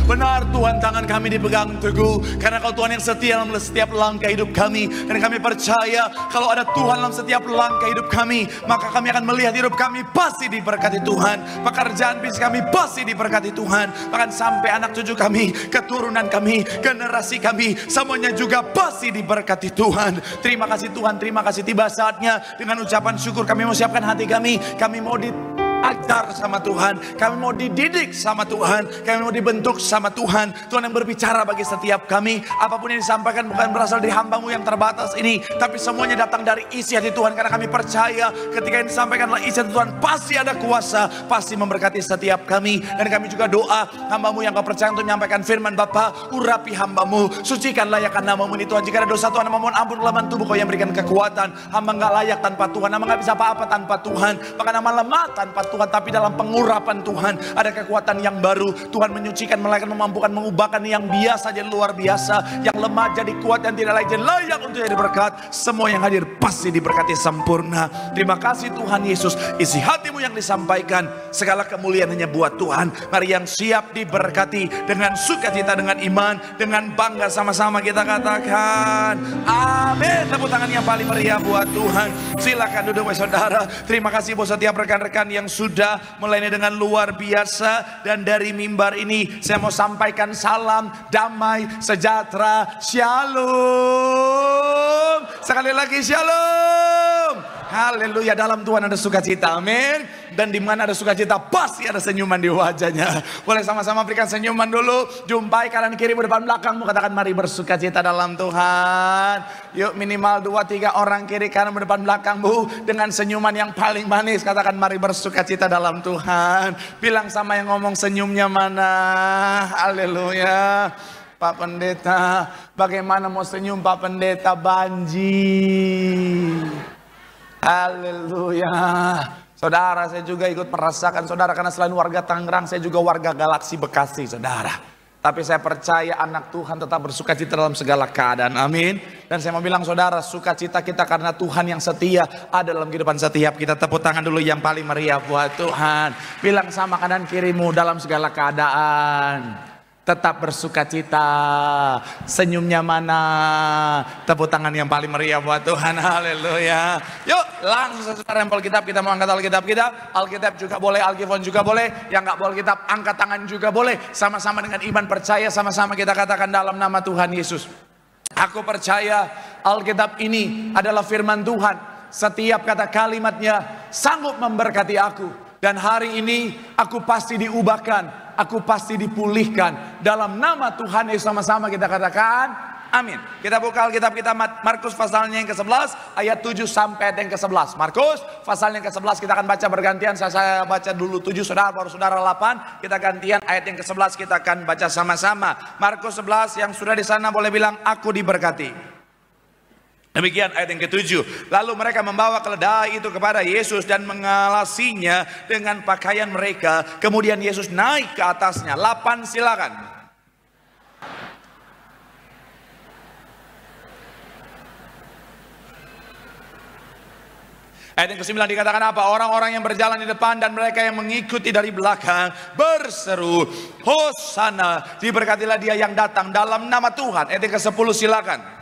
Benar Tuhan, tangan kami dipegang teguh karena Kau Tuhan yang setia dalam setiap langkah hidup kami. Dan kami percaya kalau ada Tuhan dalam setiap langkah hidup kami, maka kami akan melihat hidup kami pasti diberkati Tuhan. Pekerjaan bisnis kami pasti diberkati Tuhan. Bahkan sampai anak cucu kami, keturunan kami, generasi kami, semuanya juga pasti diberkati Tuhan. Terima kasih Tuhan, terima kasih. Tiba saatnya dengan ucapan syukur kami mau siapkan hati kami. Kami mau diajar sama Tuhan, kami mau dididik sama Tuhan, kami mau dibentuk sama Tuhan. Tuhan yang berbicara bagi setiap kami. Apapun yang disampaikan bukan berasal dari hamba-Mu yang terbatas ini, tapi semuanya datang dari isi hati Tuhan. Karena kami percaya ketika yang disampaikan adalah isi hati Tuhan, pasti ada kuasa, pasti memberkati setiap kami. Dan kami juga doa hamba-Mu yang Kau percaya untuk menyampaikan firman Bapa, urapi hamba-Mu, sucikan layakkan nama-Mu ini Tuhan. Jika ada dosa Tuhan, memohon ampun kelemahan tubuh Kau yang berikan kekuatan. Hamba nggak layak tanpa Tuhan, hamba nggak bisa apa-apa tanpa Tuhan, bahkan hamba lemah tanpa Tuhan. Tapi dalam pengurapan Tuhan ada kekuatan yang baru. Tuhan menyucikan, melakukan, memampukan, mengubahkan yang biasa jadi luar biasa, yang lemah jadi kuat, yang tidak layak jadi layak untuk jadi berkat. Semua yang hadir pasti diberkati sempurna. Terima kasih Tuhan Yesus. Isi hati-Mu yang disampaikan, segala kemuliaan hanya buat Tuhan. Mari yang siap diberkati dengan sukacita, dengan iman, dengan bangga, sama-sama kita katakan amin. Tepuk tangan yang paling meriah buat Tuhan. Silakan duduk saudara. Terima kasih buat setiap rekan-rekan yang sudah melayani dengan luar biasa. Dan dari mimbar ini saya mau sampaikan salam damai sejahtera, shalom. Sekali lagi shalom. Haleluya. Dalam Tuhan ada sukacita, amin. Dan di mana ada sukacita pasti ada senyuman di wajahnya. Boleh sama-sama berikan senyuman dulu. Jumpai kanan kiri depan belakangmu, katakan mari bersukacita dalam Tuhan. Yuk minimal 2-3 orang kiri kanan depan belakangmu dengan senyuman yang paling manis, katakan mari bersukacita dalam Tuhan. Bilang sama yang ngomong senyumnya mana. Haleluya. Pak Pendeta, bagaimana mau senyum Pak Pendeta? Banjir. Haleluya. Saudara, saya juga ikut merasakan saudara, karena selain warga Tangerang, saya juga warga Galaksi Bekasi saudara. Tapi saya percaya anak Tuhan tetap bersukacita dalam segala keadaan, amin. Dan saya mau bilang saudara, sukacita kita karena Tuhan yang setia ada dalam kehidupan setiap kita. Tepuk tangan dulu yang paling meriah buat Tuhan. Bilang sama kanan kirimu, dalam segala keadaan tetap bersukacita. Senyumnya mana? Tepuk tangan yang paling meriah buat Tuhan. Haleluya. Yuk langsung saudara rempel kitab. Kita mau angkat Alkitab kita. Alkitab juga boleh, Alkifon juga boleh. Yang nggak boleh kitab, angkat tangan juga boleh. Sama-sama dengan iman percaya, sama-sama kita katakan dalam nama Tuhan Yesus. Aku percaya Alkitab ini adalah firman Tuhan. Setiap kata kalimatnya sanggup memberkati aku. Dan hari ini aku pasti diubahkan, aku pasti dipulihkan. Dalam nama Tuhan Yesus, sama-sama kita katakan amin. Kita buka Alkitab kita, Markus pasalnya yang ke-11 ayat 7 sampai yang ke-11. Markus pasalnya yang ke-11 kita akan baca bergantian. Saya baca dulu 7, saudara baru saudara 8. Kita gantian ayat yang ke-11 kita akan baca sama-sama. Markus 11 yang sudah di sana boleh bilang aku diberkati. Demikian ayat yang ke-7. Lalu mereka membawa keledai itu kepada Yesus dan mengalasinya dengan pakaian mereka. Kemudian Yesus naik ke atasnya. 8 silakan. Ayat yang ke-9 dikatakan apa? Orang-orang yang berjalan di depan dan mereka yang mengikuti dari belakang berseru, Hosana, diberkatilah dia yang datang dalam nama Tuhan. Ayat yang ke-10 silakan.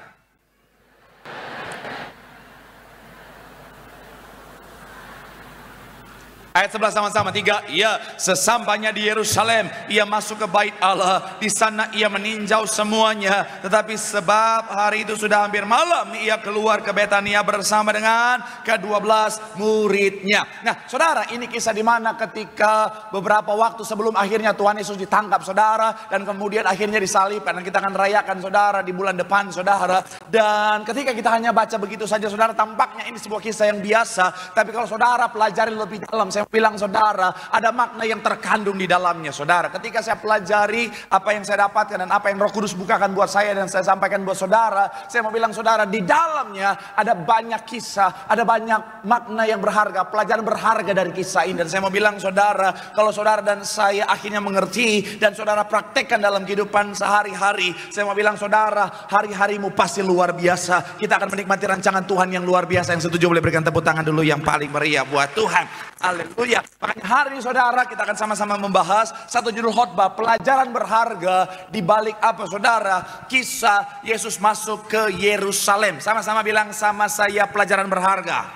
Ayat 11 sama-sama, 3. Ia sesampainya di Yerusalem, ia masuk ke bait Allah. Di sana ia meninjau semuanya. Tetapi sebab hari itu sudah hampir malam, ia keluar ke Betania bersama dengan ke-12 muridnya. Nah saudara, ini kisah di mana ketika beberapa waktu sebelum akhirnya Tuhan Yesus ditangkap saudara. Dan kemudian akhirnya disalibkan. Dan kita akan rayakan saudara di bulan depan saudara. Dan ketika kita hanya baca begitu saja saudara, tampaknya ini sebuah kisah yang biasa. Tapi kalau saudara pelajari lebih dalam, saya bilang saudara, ada makna yang terkandung di dalamnya saudara. Ketika saya pelajari apa yang saya dapatkan dan apa yang Roh Kudus bukakan buat saya dan saya sampaikan buat saudara, saya mau bilang saudara, di dalamnya ada banyak kisah, ada banyak makna yang berharga, pelajaran berharga dari kisah ini. Dan saya mau bilang saudara, kalau saudara dan saya akhirnya mengerti dan saudara praktekkan dalam kehidupan sehari-hari, saya mau bilang saudara, hari-harimu pasti luar biasa. Kita akan menikmati rancangan Tuhan yang luar biasa. Yang setuju boleh berikan tepuk tangan dulu yang paling meriah buat Tuhan. Haleluya. Haleluya. Makanya hari ini saudara kita akan sama-sama membahas satu judul khotbah, pelajaran berharga di balik apa saudara? Kisah Yesus masuk ke Yerusalem. Sama-sama bilang sama saya pelajaran berharga.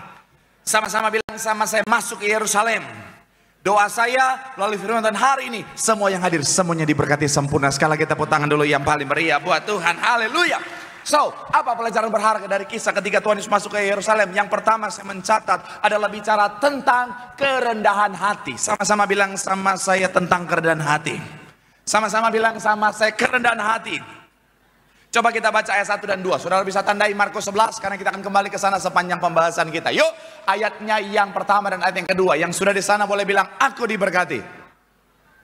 Sama-sama bilang sama saya masuk ke Yerusalem. Doa saya melalui firman Tuhan hari ini, semua yang hadir semuanya diberkati sempurna. Sekali lagi tepuk tangan dulu yang paling meriah buat Tuhan. Haleluya. So, apa pelajaran berharga dari kisah ketika Tuhan Yesus masuk ke Yerusalem? Yang pertama saya mencatat adalah bicara tentang kerendahan hati. Sama-sama bilang sama saya tentang kerendahan hati. Sama-sama bilang sama saya kerendahan hati. Coba kita baca ayat 1 dan 2. Saudara bisa tandai Markus 11 karena kita akan kembali ke sana sepanjang pembahasan kita. Yuk, ayatnya yang pertama dan ayat yang kedua. Yang sudah di sana boleh bilang aku diberkati.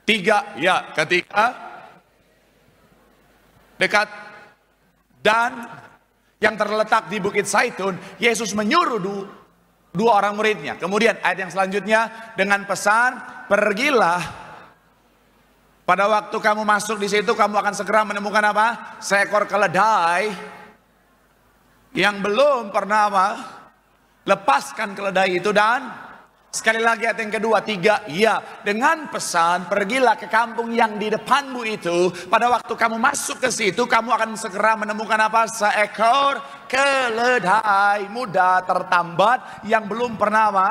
3, ya, ketika dekat dan yang terletak di Bukit Zaitun, Yesus menyuruh dua orang muridnya. Kemudian ayat yang selanjutnya dengan pesan, pergilah. Pada waktu kamu masuk di situ, kamu akan segera menemukan apa? Seekor keledai yang belum pernah apa? Lepaskan keledai itu dan sekali lagi ayat yang kedua, 3, ya, dengan pesan pergilah ke kampung yang di depanmu itu. Pada waktu kamu masuk ke situ, kamu akan segera menemukan apa? Seekor keledai muda tertambat yang belum pernah apa?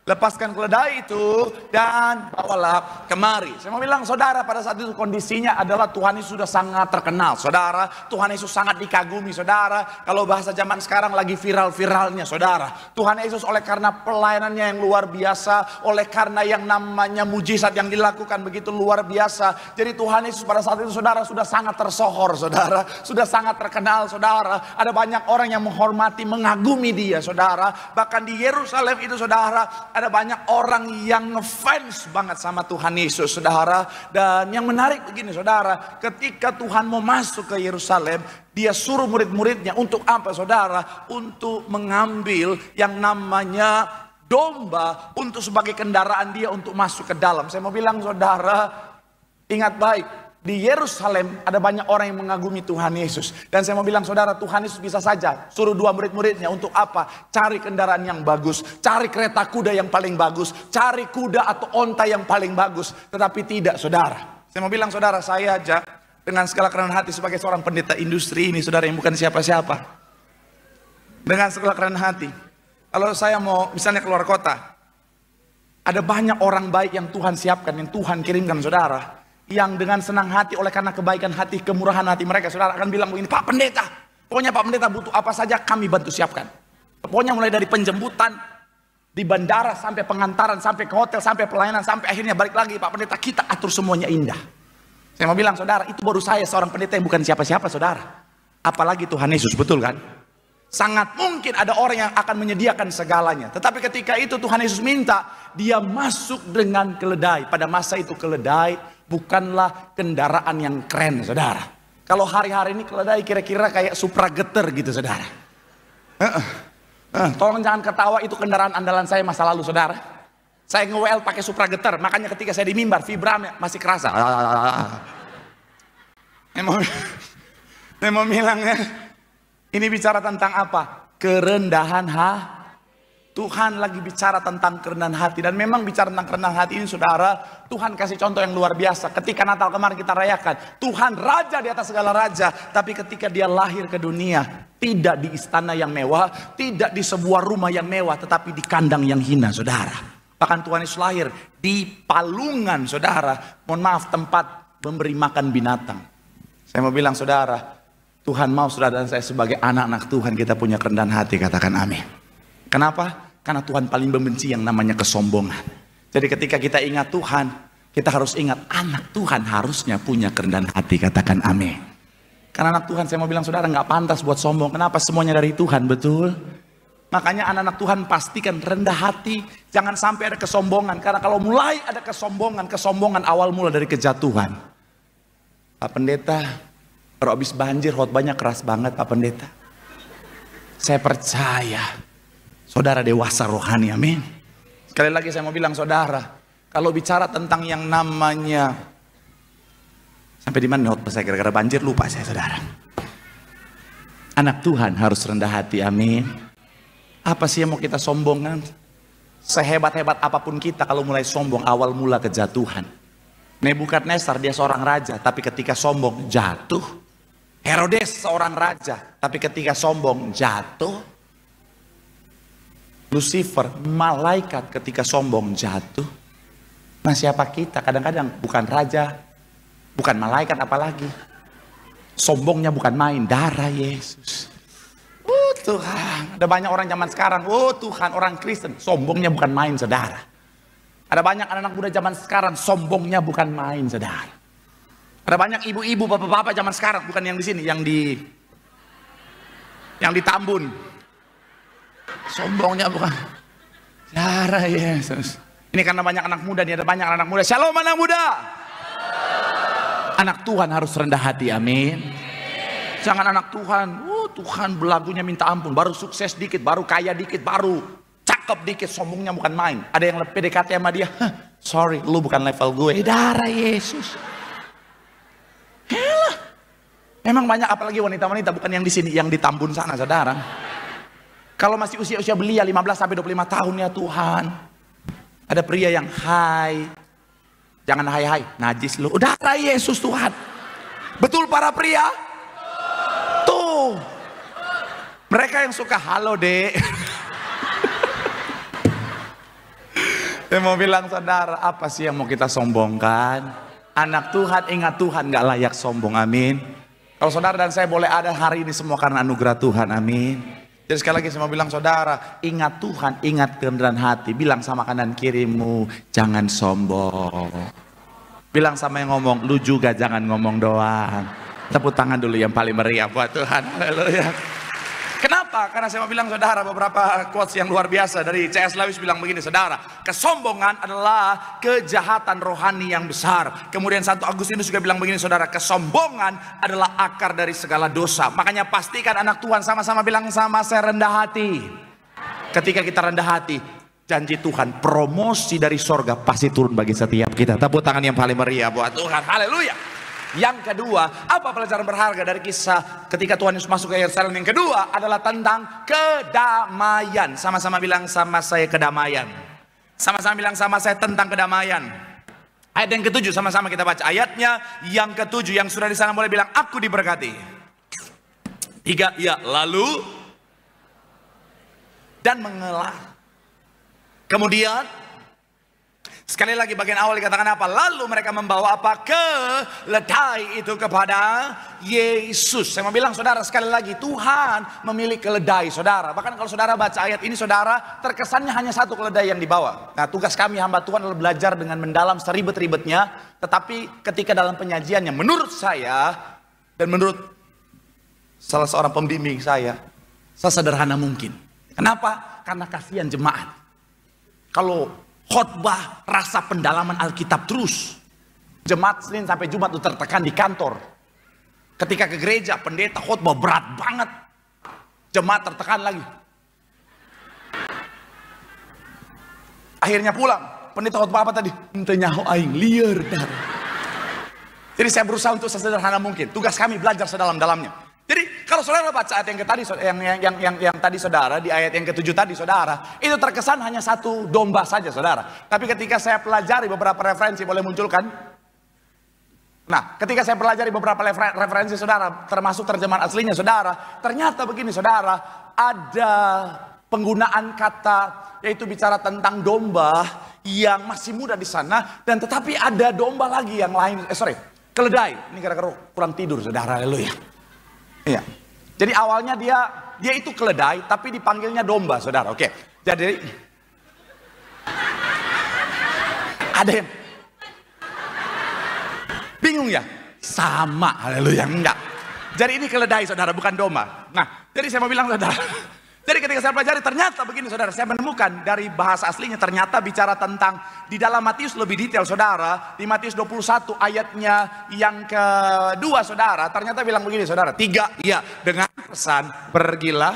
Lepaskan keledai itu dan bawalah kemari. Saya mau bilang saudara, pada saat itu kondisinya adalah Tuhan Yesus sudah sangat terkenal. Saudara, Tuhan Yesus sangat dikagumi. Saudara, kalau bahasa zaman sekarang lagi viral-viralnya saudara. Tuhan Yesus oleh karena pelayanannya yang luar biasa, oleh karena yang namanya mujizat yang dilakukan begitu luar biasa. Jadi Tuhan Yesus pada saat itu saudara sudah sangat tersohor saudara. Sudah sangat terkenal saudara. Ada banyak orang yang menghormati, mengagumi dia saudara. Bahkan di Yerusalem itu saudara, ada banyak orang yang ngefans banget sama Tuhan Yesus saudara. Dan yang menarik begini saudara, ketika Tuhan mau masuk ke Yerusalem, dia suruh murid-muridnya untuk apa saudara? Untuk mengambil yang namanya domba untuk sebagai kendaraan dia untuk masuk ke dalam. Saya mau bilang saudara, ingat baik, di Yerusalem ada banyak orang yang mengagumi Tuhan Yesus. Dan saya mau bilang saudara, Tuhan Yesus bisa saja suruh dua murid-muridnya untuk apa? Cari kendaraan yang bagus, cari kereta kuda yang paling bagus, cari kuda atau onta yang paling bagus. Tetapi tidak saudara. Saya mau bilang saudara, saya aja dengan segala kerendahan hati sebagai seorang pendeta industri ini saudara, yang bukan siapa-siapa. Dengan segala kerendahan hati, kalau saya mau misalnya keluar kota, ada banyak orang baik yang Tuhan siapkan, yang Tuhan kirimkan saudara, yang dengan senang hati oleh karena kebaikan hati, kemurahan hati mereka saudara akan bilang begini, Pak Pendeta, pokoknya Pak Pendeta butuh apa saja kami bantu siapkan. Pokoknya mulai dari penjemputan di bandara sampai pengantaran, sampai ke hotel, sampai pelayanan, sampai akhirnya balik lagi Pak Pendeta, kita atur semuanya indah. Saya mau bilang saudara, itu baru saya seorang pendeta yang bukan siapa-siapa saudara. Apalagi Tuhan Yesus, betul kan? Sangat mungkin ada orang yang akan menyediakan segalanya. Tetapi ketika itu Tuhan Yesus minta dia masuk dengan keledai. Pada masa itu keledai bukanlah kendaraan yang keren saudara. Kalau hari-hari ini keledai kira-kira kayak Supra Getter gitu saudara. Tolong jangan ketawa, itu kendaraan andalan saya masa lalu saudara. Saya nge-WL pakai Supra Getter, makanya ketika saya di mimbar vibranya masih kerasa. Saya mau bilangnya, ini bicara tentang apa? Kerendahan hati. Tuhan lagi bicara tentang kerendahan hati. Dan memang bicara tentang kerendahan hati ini saudara, Tuhan kasih contoh yang luar biasa. Ketika Natal kemarin kita rayakan, Tuhan raja di atas segala raja. Tapi ketika dia lahir ke dunia, tidak di istana yang mewah, tidak di sebuah rumah yang mewah, tetapi di kandang yang hina saudara. Bahkan Tuhan Yesus lahir di palungan saudara. Mohon maaf, tempat memberi makan binatang. Saya mau bilang saudara, Tuhan mau saudara dan saya sebagai anak-anak Tuhan kita punya kerendahan hati, katakan amin. Kenapa? Karena Tuhan paling membenci yang namanya kesombongan. Jadi ketika kita ingat Tuhan, kita harus ingat anak Tuhan harusnya punya kerendahan hati, katakan amin. Karena anak Tuhan, saya mau bilang saudara, nggak pantas buat sombong. Kenapa? Semuanya dari Tuhan, betul? Makanya anak-anak Tuhan pastikan rendah hati, jangan sampai ada kesombongan. Karena kalau mulai ada kesombongan, kesombongan awal mula dari kejatuhan. Pak Pendeta, kalau habis banjir khotbahnya keras banget Pak Pendeta. Saya percaya saudara dewasa rohani, amin. Sekali lagi saya mau bilang saudara, kalau bicara tentang yang namanya, sampai di mana khotbah saya gara-gara banjir lupa saya saudara. Anak Tuhan harus rendah hati, amin. Apa sih yang mau kita sombongkan? Sehebat-hebat apapun kita, kalau mulai sombong, awal mula kejatuhan. Nebukadnezar dia seorang raja, tapi ketika sombong jatuh. Herodes seorang raja, tapi ketika sombong jatuh. Lucifer, malaikat, ketika sombong jatuh. Nah, siapa kita? Kadang-kadang bukan raja, bukan malaikat, apalagi sombongnya bukan main, darah Yesus. Tuhan, ada banyak orang zaman sekarang, Tuhan, orang Kristen, sombongnya bukan main, saudara. Ada banyak anak-anak muda zaman sekarang, sombongnya bukan main, saudara. Ada banyak ibu-ibu, bapak-bapak zaman sekarang, bukan yang di sini, yang di Tambun. Sombongnya bukan, darah Yesus. Ini karena banyak anak muda, nih ada banyak anak muda. Shalom anak muda. Anak Tuhan harus rendah hati, amin. Jangan anak Tuhan, Tuhan belagunya minta ampun, baru sukses dikit, baru kaya dikit, baru cakep dikit, sombongnya bukan main. Ada yang lebih PDKT sama dia, sorry, lu bukan level gue. Darah Yesus. Helah. Memang banyak, apalagi wanita-wanita, bukan yang di sini, yang di Tambun sana, saudara. Kalau masih usia-usia belia 15 sampai 25 tahun ya Tuhan. Ada pria yang jangan hai, najis lu. Darah Yesus Tuhan. Betul para pria? Tuh. Mereka yang suka halo dek. Saya mau bilang saudara, apa sih yang mau kita sombongkan? Anak Tuhan, ingat Tuhan gak layak sombong, amin. Kalau saudara dan saya boleh ada hari ini semua karena anugerah Tuhan, amin. Jadi sekali lagi saya mau bilang saudara, ingat Tuhan, ingat kerendahan hati. Bilang sama kanan kirimu, jangan sombong. Bilang sama yang ngomong, lu juga jangan ngomong doang. Tepuk tangan dulu yang paling meriah buat Tuhan. Haleluya. Kenapa? Karena saya mau bilang saudara, beberapa quotes yang luar biasa dari C.S. Lewis bilang begini, saudara, kesombongan adalah kejahatan rohani yang besar. Kemudian 1 Agustinus juga bilang begini, saudara, kesombongan adalah akar dari segala dosa. Makanya pastikan anak Tuhan sama-sama bilang sama saya, rendah hati. Ketika kita rendah hati, janji Tuhan, promosi dari sorga pasti turun bagi setiap kita. Tepuk tangan yang paling meriah buat Tuhan. Haleluya. Yang kedua, apa pelajaran berharga dari kisah ketika Tuhan Yesus masuk ke Yerusalem? Yang kedua adalah tentang kedamaian. Sama-sama bilang sama saya kedamaian. Sama-sama bilang sama saya tentang kedamaian. Ayat yang ketujuh, sama-sama kita baca ayatnya yang ketujuh. Yang sudah di sana boleh bilang, aku diberkati. 3, ya, lalu dan mengelar. Kemudian sekali lagi bagian awal dikatakan apa? Lalu mereka membawa apa? Keledai itu kepada Yesus. Saya mau bilang saudara, sekali lagi Tuhan memilih keledai saudara. Bahkan kalau saudara baca ayat ini saudara, terkesannya hanya satu keledai yang dibawa. Nah, tugas kami hamba Tuhan adalah belajar dengan mendalam seribet-ribetnya. Tetapi ketika dalam penyajiannya, menurut saya dan menurut salah seorang pembimbing saya, sesederhana mungkin. Kenapa? Karena kasihan jemaat. Kalau khotbah rasa pendalaman Alkitab terus, jemaat Senin sampai Jumat itu tertekan di kantor. Ketika ke gereja, pendeta khotbah berat banget, jemaat tertekan lagi. Akhirnya pulang, pendeta khotbah apa tadi? Nyaho aing liar dar. Jadi saya berusaha untuk sesederhana mungkin. Tugas kami belajar sedalam-dalamnya. Jadi kalau saudara baca ayat yang tadi saudara, di ayat yang ketujuh tadi saudara, itu terkesan hanya satu domba saja saudara. Tapi ketika saya pelajari beberapa referensi, boleh munculkan? Nah, ketika saya pelajari beberapa referensi saudara, termasuk terjemahan aslinya saudara, ternyata begini saudara, ada penggunaan kata yaitu bicara tentang domba yang masih muda di sana, dan tetapi ada domba lagi yang lain, keledai. Ini gara-gara kurang tidur saudara, haleluya. Iya. Jadi awalnya dia itu keledai tapi dipanggilnya domba, saudara. Oke. Jadi ada yang bingung ya? Sama, haleluya, enggak. Jadi ini keledai, saudara, bukan domba. Nah, jadi saya mau bilang saudara, jadi ketika saya pelajari ternyata begini saudara, saya menemukan dari bahasa aslinya ternyata bicara tentang di dalam Matius lebih detail saudara. Di Matius 21 ayatnya yang kedua saudara, ternyata bilang begini saudara. 3, ya, dengan pesan pergilah.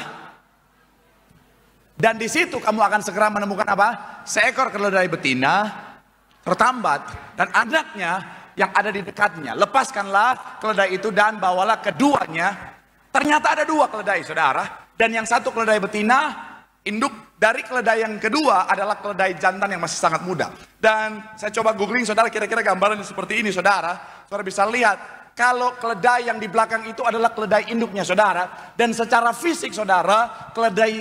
Dan di situ kamu akan segera menemukan apa? Seekor keledai betina tertambat dan anaknya yang ada di dekatnya. Lepaskanlah keledai itu dan bawalah keduanya. Ternyata ada 2 keledai saudara. Dan yang satu keledai betina, induk, Dari keledai yang kedua adalah keledai jantan yang masih sangat muda. Dan saya coba googling saudara, kira-kira gambarannya seperti ini saudara. Saudara bisa lihat, kalau keledai yang di belakang itu adalah keledai induknya saudara. Dan secara fisik saudara, keledai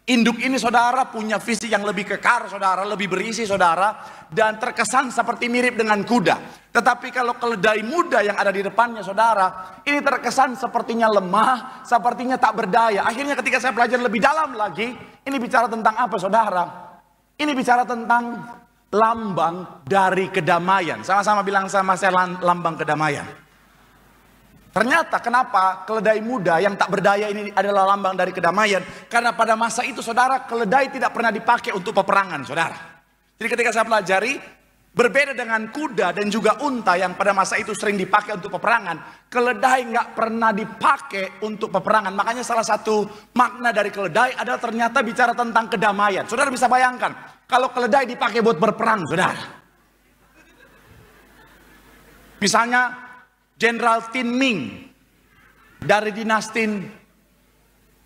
induk ini saudara punya fisik yang lebih kekar saudara, lebih berisi saudara, dan terkesan seperti mirip dengan kuda. Tetapi kalau keledai muda yang ada di depannya saudara, ini terkesan sepertinya lemah, sepertinya tak berdaya. Akhirnya ketika saya belajar lebih dalam lagi, ini bicara tentang apa saudara? Ini bicara tentang lambang dari kedamaian. Sama-sama bilang sama saya, lambang kedamaian. Ternyata kenapa keledai muda yang tak berdaya ini adalah lambang dari kedamaian? Karena pada masa itu saudara, keledai tidak pernah dipakai untuk peperangan saudara. Jadi ketika saya pelajari, berbeda dengan kuda dan juga unta yang pada masa itu sering dipakai untuk peperangan, keledai nggak pernah dipakai untuk peperangan. Makanya salah satu makna dari keledai adalah ternyata bicara tentang kedamaian. Saudara bisa bayangkan, kalau keledai dipakai buat berperang saudara. Misalnya Jenderal Tin Ming dari dinasti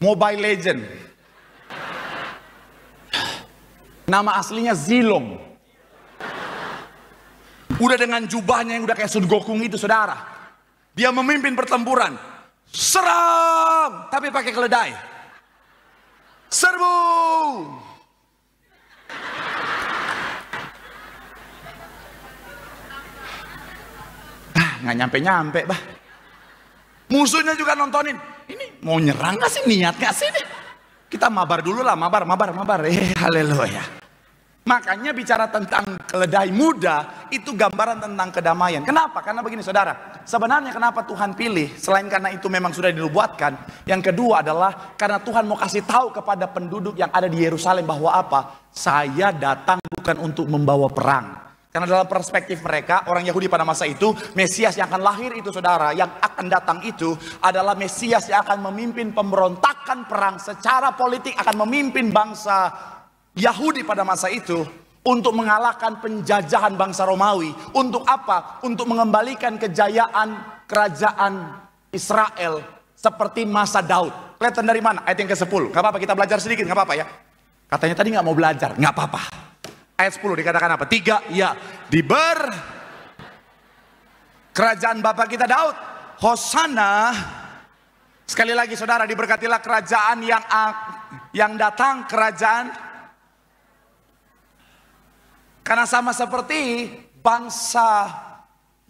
Mobile Legend. Nama aslinya Zilong. Udah dengan jubahnya yang udah kayak Sun Gokong itu saudara. Dia memimpin pertempuran. Serang! Tapi pakai keledai. Serbu! Nggak nyampe-nyampe bah. Musuhnya juga nontonin. Ini mau nyerang gak sih? Niat gak sih? Kita mabar dulu lah. Mabar. Haleluya. Makanya bicara tentang keledai muda, itu gambaran tentang kedamaian. Kenapa? Karena begini saudara. Sebenarnya kenapa Tuhan pilih? Selain karena itu memang sudah dinubuatkan. Yang kedua adalah karena Tuhan mau kasih tahu kepada penduduk yang ada di Yerusalem bahwa apa? Saya datang bukan untuk membawa perang. Karena dalam perspektif mereka, orang Yahudi pada masa itu, Mesias yang akan lahir itu saudara, yang akan datang itu adalah Mesias yang akan memimpin pemberontakan perang secara politik, akan memimpin bangsa Yahudi pada masa itu untuk mengalahkan penjajahan bangsa Romawi. Untuk apa? Untuk mengembalikan kejayaan kerajaan Israel seperti masa Daud. Kelihatan dari mana? Ayat yang ke-10. Gak apa-apa, kita belajar sedikit, gak apa-apa ya. Katanya tadi gak mau belajar, gak apa-apa. Ayat 10 dikatakan apa? 3, ya. Kerajaan Bapa kita Daud. Hosana. Sekali lagi saudara, diberkatilah kerajaan yang datang, kerajaan. Karena sama seperti bangsa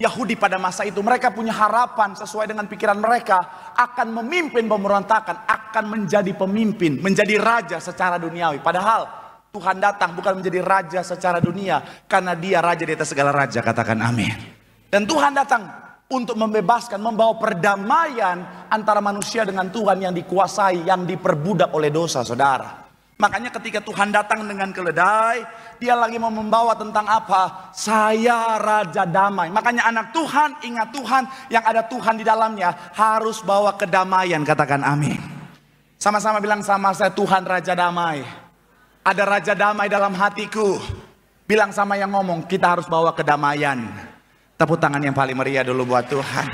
Yahudi pada masa itu, mereka punya harapan sesuai dengan pikiran mereka akan memimpin pemberontakan, akan menjadi pemimpin, menjadi raja secara duniawi. Padahal Tuhan datang bukan menjadi raja secara dunia, karena dia raja di atas segala raja, katakan amin. Dan Tuhan datang untuk membebaskan, membawa perdamaian antara manusia dengan Tuhan yang dikuasai, yang diperbudak oleh dosa saudara. Makanya ketika Tuhan datang dengan keledai, dia lagi mau membawa tentang apa? Saya raja damai. Makanya anak Tuhan, ingat Tuhan, yang ada Tuhan di dalamnya harus bawa kedamaian, katakan amin. Sama-sama bilang sama saya, Tuhan raja damai. Ada raja damai dalam hatiku. Bilang sama yang ngomong, kita harus bawa kedamaian. Tepuk tangan yang paling meriah dulu buat Tuhan.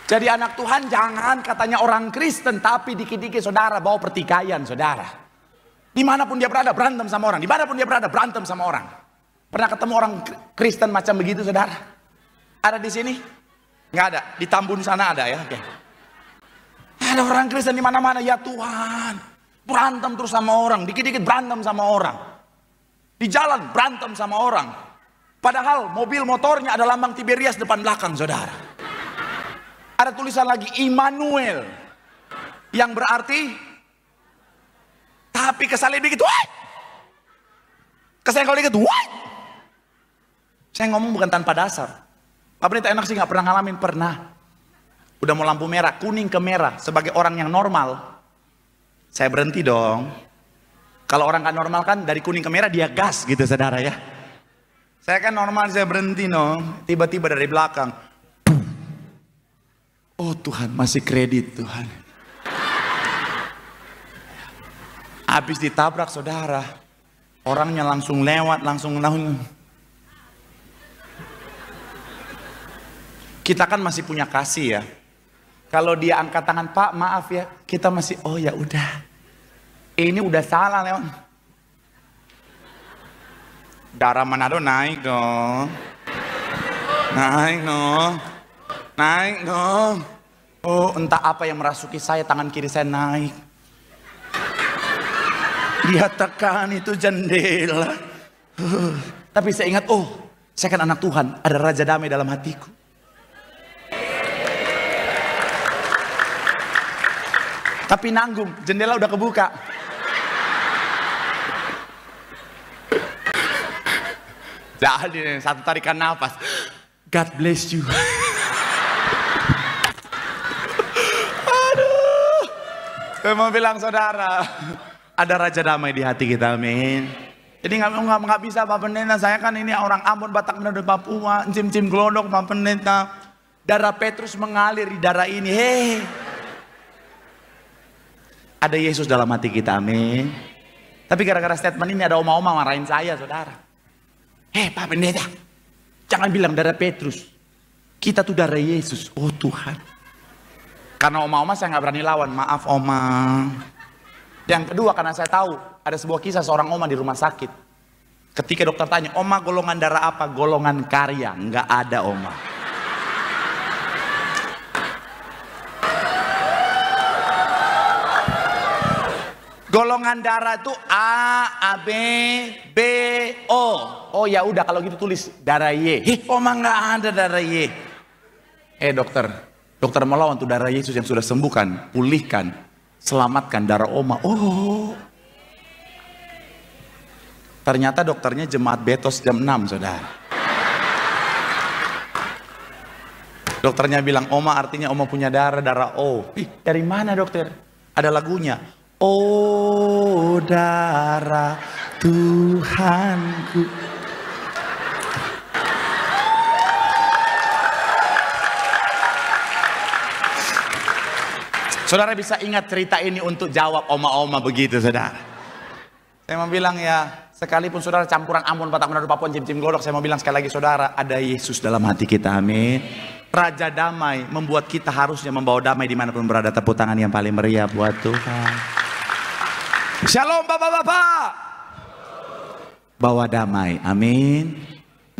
Jadi anak Tuhan jangan katanya orang Kristen, tapi dikit-dikit saudara bawa pertikaian saudara. Dimanapun dia berada berantem sama orang. Dimanapun dia berada berantem sama orang. Pernah ketemu orang Kristen macam begitu saudara? Ada di sini? Nggak ada. Di Tambun sana ada ya. Oke. Ada orang Kristen di mana-mana, ya Tuhan. Berantem terus sama orang, dikit-dikit berantem sama orang. Di jalan berantem sama orang. Padahal mobil motornya ada lambang Tiberias depan belakang saudara. Ada tulisan lagi Immanuel, yang berarti tapi kesalib dikit, wah! Kesenggol dikit, wah! Saya ngomong bukan tanpa dasar. Apa ini tak enak sih, gak pernah ngalamin? Pernah. Udah mau lampu merah, kuning ke merah. Sebagai orang yang normal, saya berhenti dong. Kalau orang kan normal kan dari kuning ke merah dia gas gitu saudara ya. Saya kan normal, saya berhenti dong. Tiba-tiba dari belakang, oh Tuhan, masih kredit Tuhan. Habis ditabrak saudara, orangnya langsung lewat, langsung. Kita kan masih punya kasih ya. Kalau dia angkat tangan, Pak maaf ya, kita masih oh ya udah. Ini udah salah, Leon. Darah Manado naik dong. Naik dong. Naik dong. Oh, entah apa yang merasuki saya, tangan kiri saya naik. Dia tekan itu jendela. Tapi saya ingat, oh, saya kan anak Tuhan, ada Raja Damai dalam hatiku. Tapi nanggung, jendela udah kebuka. Jadi satu tarikan nafas. God bless you. Aduh. Saya mau bilang saudara, ada Raja Damai di hati kita, amin. Jadi nggak bisa Pak Pendeta, saya kan ini orang Ambon, Batak, Manado, Papua, cim-cim gelodok Pak Pendeta. Darah Petrus mengalir di darah ini. Hei. Ada Yesus dalam hati kita, amin. Tapi gara-gara statement ini ada oma-oma marahin saya, saudara. Hei Pak Pendeta, jangan bilang darah Petrus. Kita tuh darah Yesus. Oh Tuhan. Karena oma-oma saya nggak berani lawan. Maaf oma. Yang kedua karena saya tahu ada sebuah kisah seorang oma di rumah sakit. Ketika dokter tanya, oma golongan darah apa? Golongan karya. Nggak ada oma. Golongan darah itu A, AB, B, O. Oh ya udah kalau gitu tulis darah Y. Oma nggak ada darah Y. Dokter, dokter melawan tuh darah Yesus yang sudah sembuhkan, pulihkan, selamatkan darah oma. Oh, ternyata dokternya jemaat Betos jam 6, saudara. Dokternya bilang oma artinya oma punya darah O. Dari mana dokter? Ada lagunya. Oh darah Tuhanku. Saudara bisa ingat cerita ini untuk jawab oma-oma begitu, saudara. Saya mau bilang ya, sekalipun saudara campuran Ambon, Batak, Manado, Papua, cim-cim glodok, saya mau bilang sekali lagi saudara, ada Yesus dalam hati kita, amin. Raja Damai membuat kita harusnya membawa damai dimanapun berada. Tepuk tangan yang paling meriah buat Tuhan. Shalom bapak-bapak. Bawa damai, amin.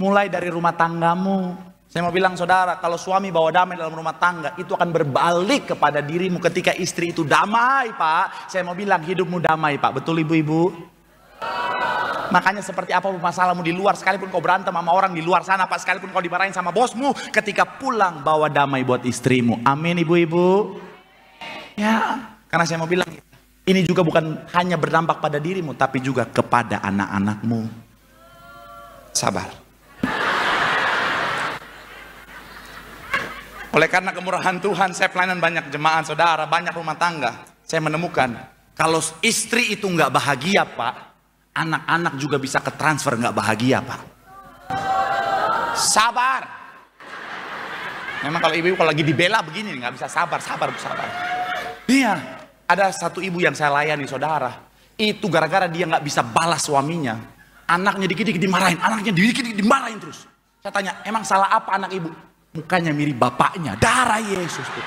Mulai dari rumah tanggamu. Saya mau bilang saudara, kalau suami bawa damai dalam rumah tangga, itu akan berbalik kepada dirimu ketika istri itu damai, Pak. Saya mau bilang hidupmu damai, Pak. Betul ibu-ibu? Makanya seperti apapun masalahmu di luar, sekalipun kau berantem sama orang di luar sana, Pak, sekalipun kau dimarahin sama bosmu, ketika pulang bawa damai buat istrimu. Amin ibu-ibu. Ya, karena saya mau bilang, ini juga bukan hanya berdampak pada dirimu, tapi juga kepada anak-anakmu. Sabar. Oleh karena kemurahan Tuhan, saya pelayanan banyak jemaat saudara, banyak rumah tangga. Saya menemukan, kalau istri itu nggak bahagia Pak, anak-anak juga bisa ke transfer nggak bahagia Pak. Sabar. Memang kalau ibu kalau lagi dibela begini nggak bisa sabar. Iya. Ada satu ibu yang saya layani saudara, itu gara-gara dia nggak bisa balas suaminya, anaknya dikit-dikit dimarahin, anaknya dikit-dikit dimarahin terus. Saya tanya, emang salah apa anak ibu? Mukanya mirip bapaknya, darah Yesus tuh.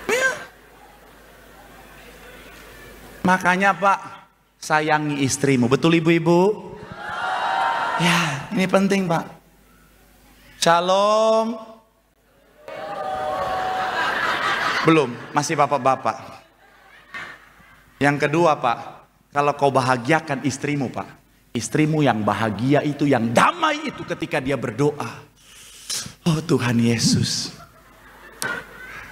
Ya. Makanya Pak, sayangi istrimu, betul ibu-ibu? Ya, ini penting Pak. Shalom. Belum, masih bapak-bapak. Yang kedua Pak, kalau kau bahagiakan istrimu Pak, istrimu yang bahagia itu, yang damai itu ketika dia berdoa. Oh Tuhan Yesus,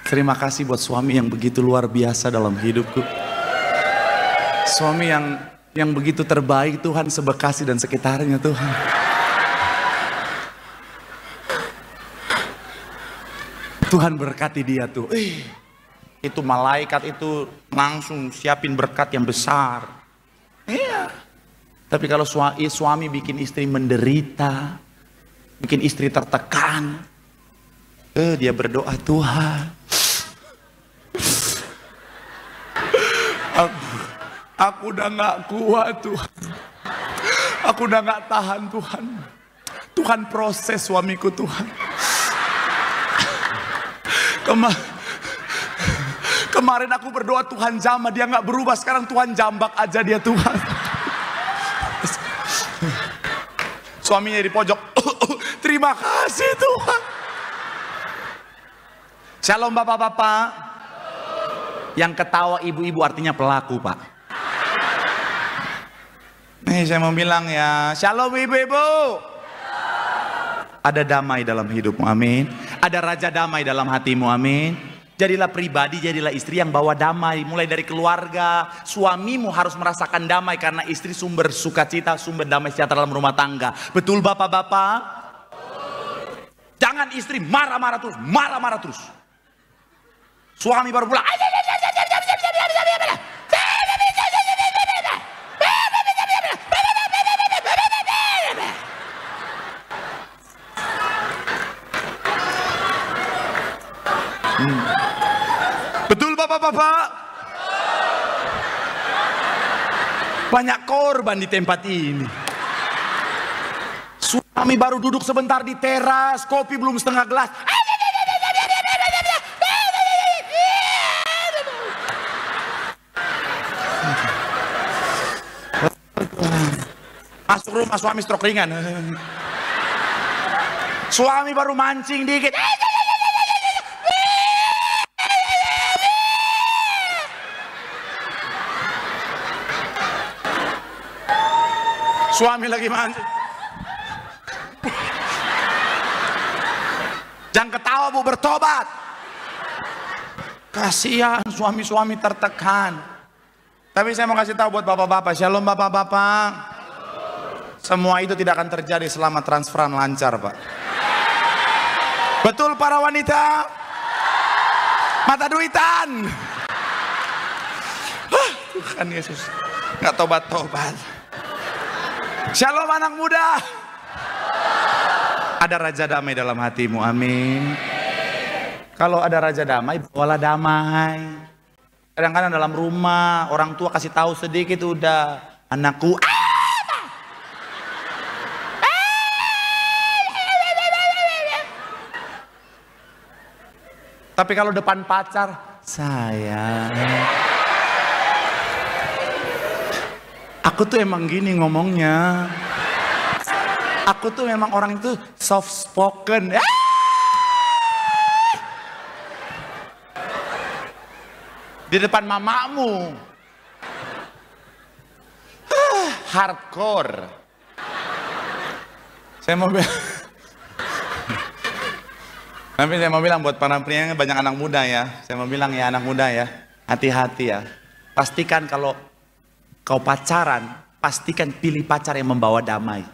terima kasih buat suami yang begitu luar biasa dalam hidupku. Suami yang begitu terbaik Tuhan, seBekasi dan sekitarnya Tuhan. Tuhan berkati dia tuh. Itu malaikat itu langsung siapin berkat yang besar. Iya. Tapi kalau suami bikin istri menderita, bikin istri tertekan, dia berdoa, Tuhan, aku udah gak kuat Tuhan. Aku udah gak tahan Tuhan. Tuhan proses Kemarin aku berdoa Tuhan jamah, dia nggak berubah. Sekarang Tuhan jambak aja dia Tuhan. Suaminya di pojok. Terima kasih Tuhan. Shalom bapak-bapak. Yang ketawa ibu-ibu artinya pelaku Pak. Nih saya mau bilang ya, shalom ibu-ibu. Ada damai dalam hidupmu, amin. Ada raja damai dalam hatimu, amin. Jadilah pribadi, jadilah istri yang bawa damai. Mulai dari keluarga, suamimu harus merasakan damai. Karena istri sumber sukacita, sumber damai sejahtera dalam rumah tangga. Betul bapak-bapak? Jangan istri marah-marah terus, marah-marah terus. Suami baru pulang. Betul bapak-bapak? Banyak korban di tempat ini. Suami baru duduk sebentar di teras, kopi belum setengah gelas. Masuk rumah suami stroke ringan. Suami baru mancing dikit. Suami lagi mancing. Jangan ketawa bu, bertobat. Kasihan suami-suami tertekan. Tapi saya mau kasih tahu buat bapak-bapak. Shalom bapak-bapak. Semua itu tidak akan terjadi selama transferan lancar Pak. Betul para wanita? Mata duitan. Tuhan Yesus. Nggak tobat-tobat. Shalom anak muda. Ada raja damai dalam hatimu, amin. Kalau ada raja damai, bawalah damai. Kadang-kadang dalam rumah, orang tua kasih tahu sedikit udah, anakku. Tapi kalau depan pacar, sayang. Aku tuh emang gini ngomongnya. Aku tuh memang orang itu soft spoken. Di depan mamamu. Hardcore. Saya mau bilang. Tapi saya mau bilang buat para pria yang banyak anak muda ya. Saya mau bilang ya anak muda ya. Hati-hati ya. Pastikan kalau kau pacaran, pastikan pilih pacar yang membawa damai.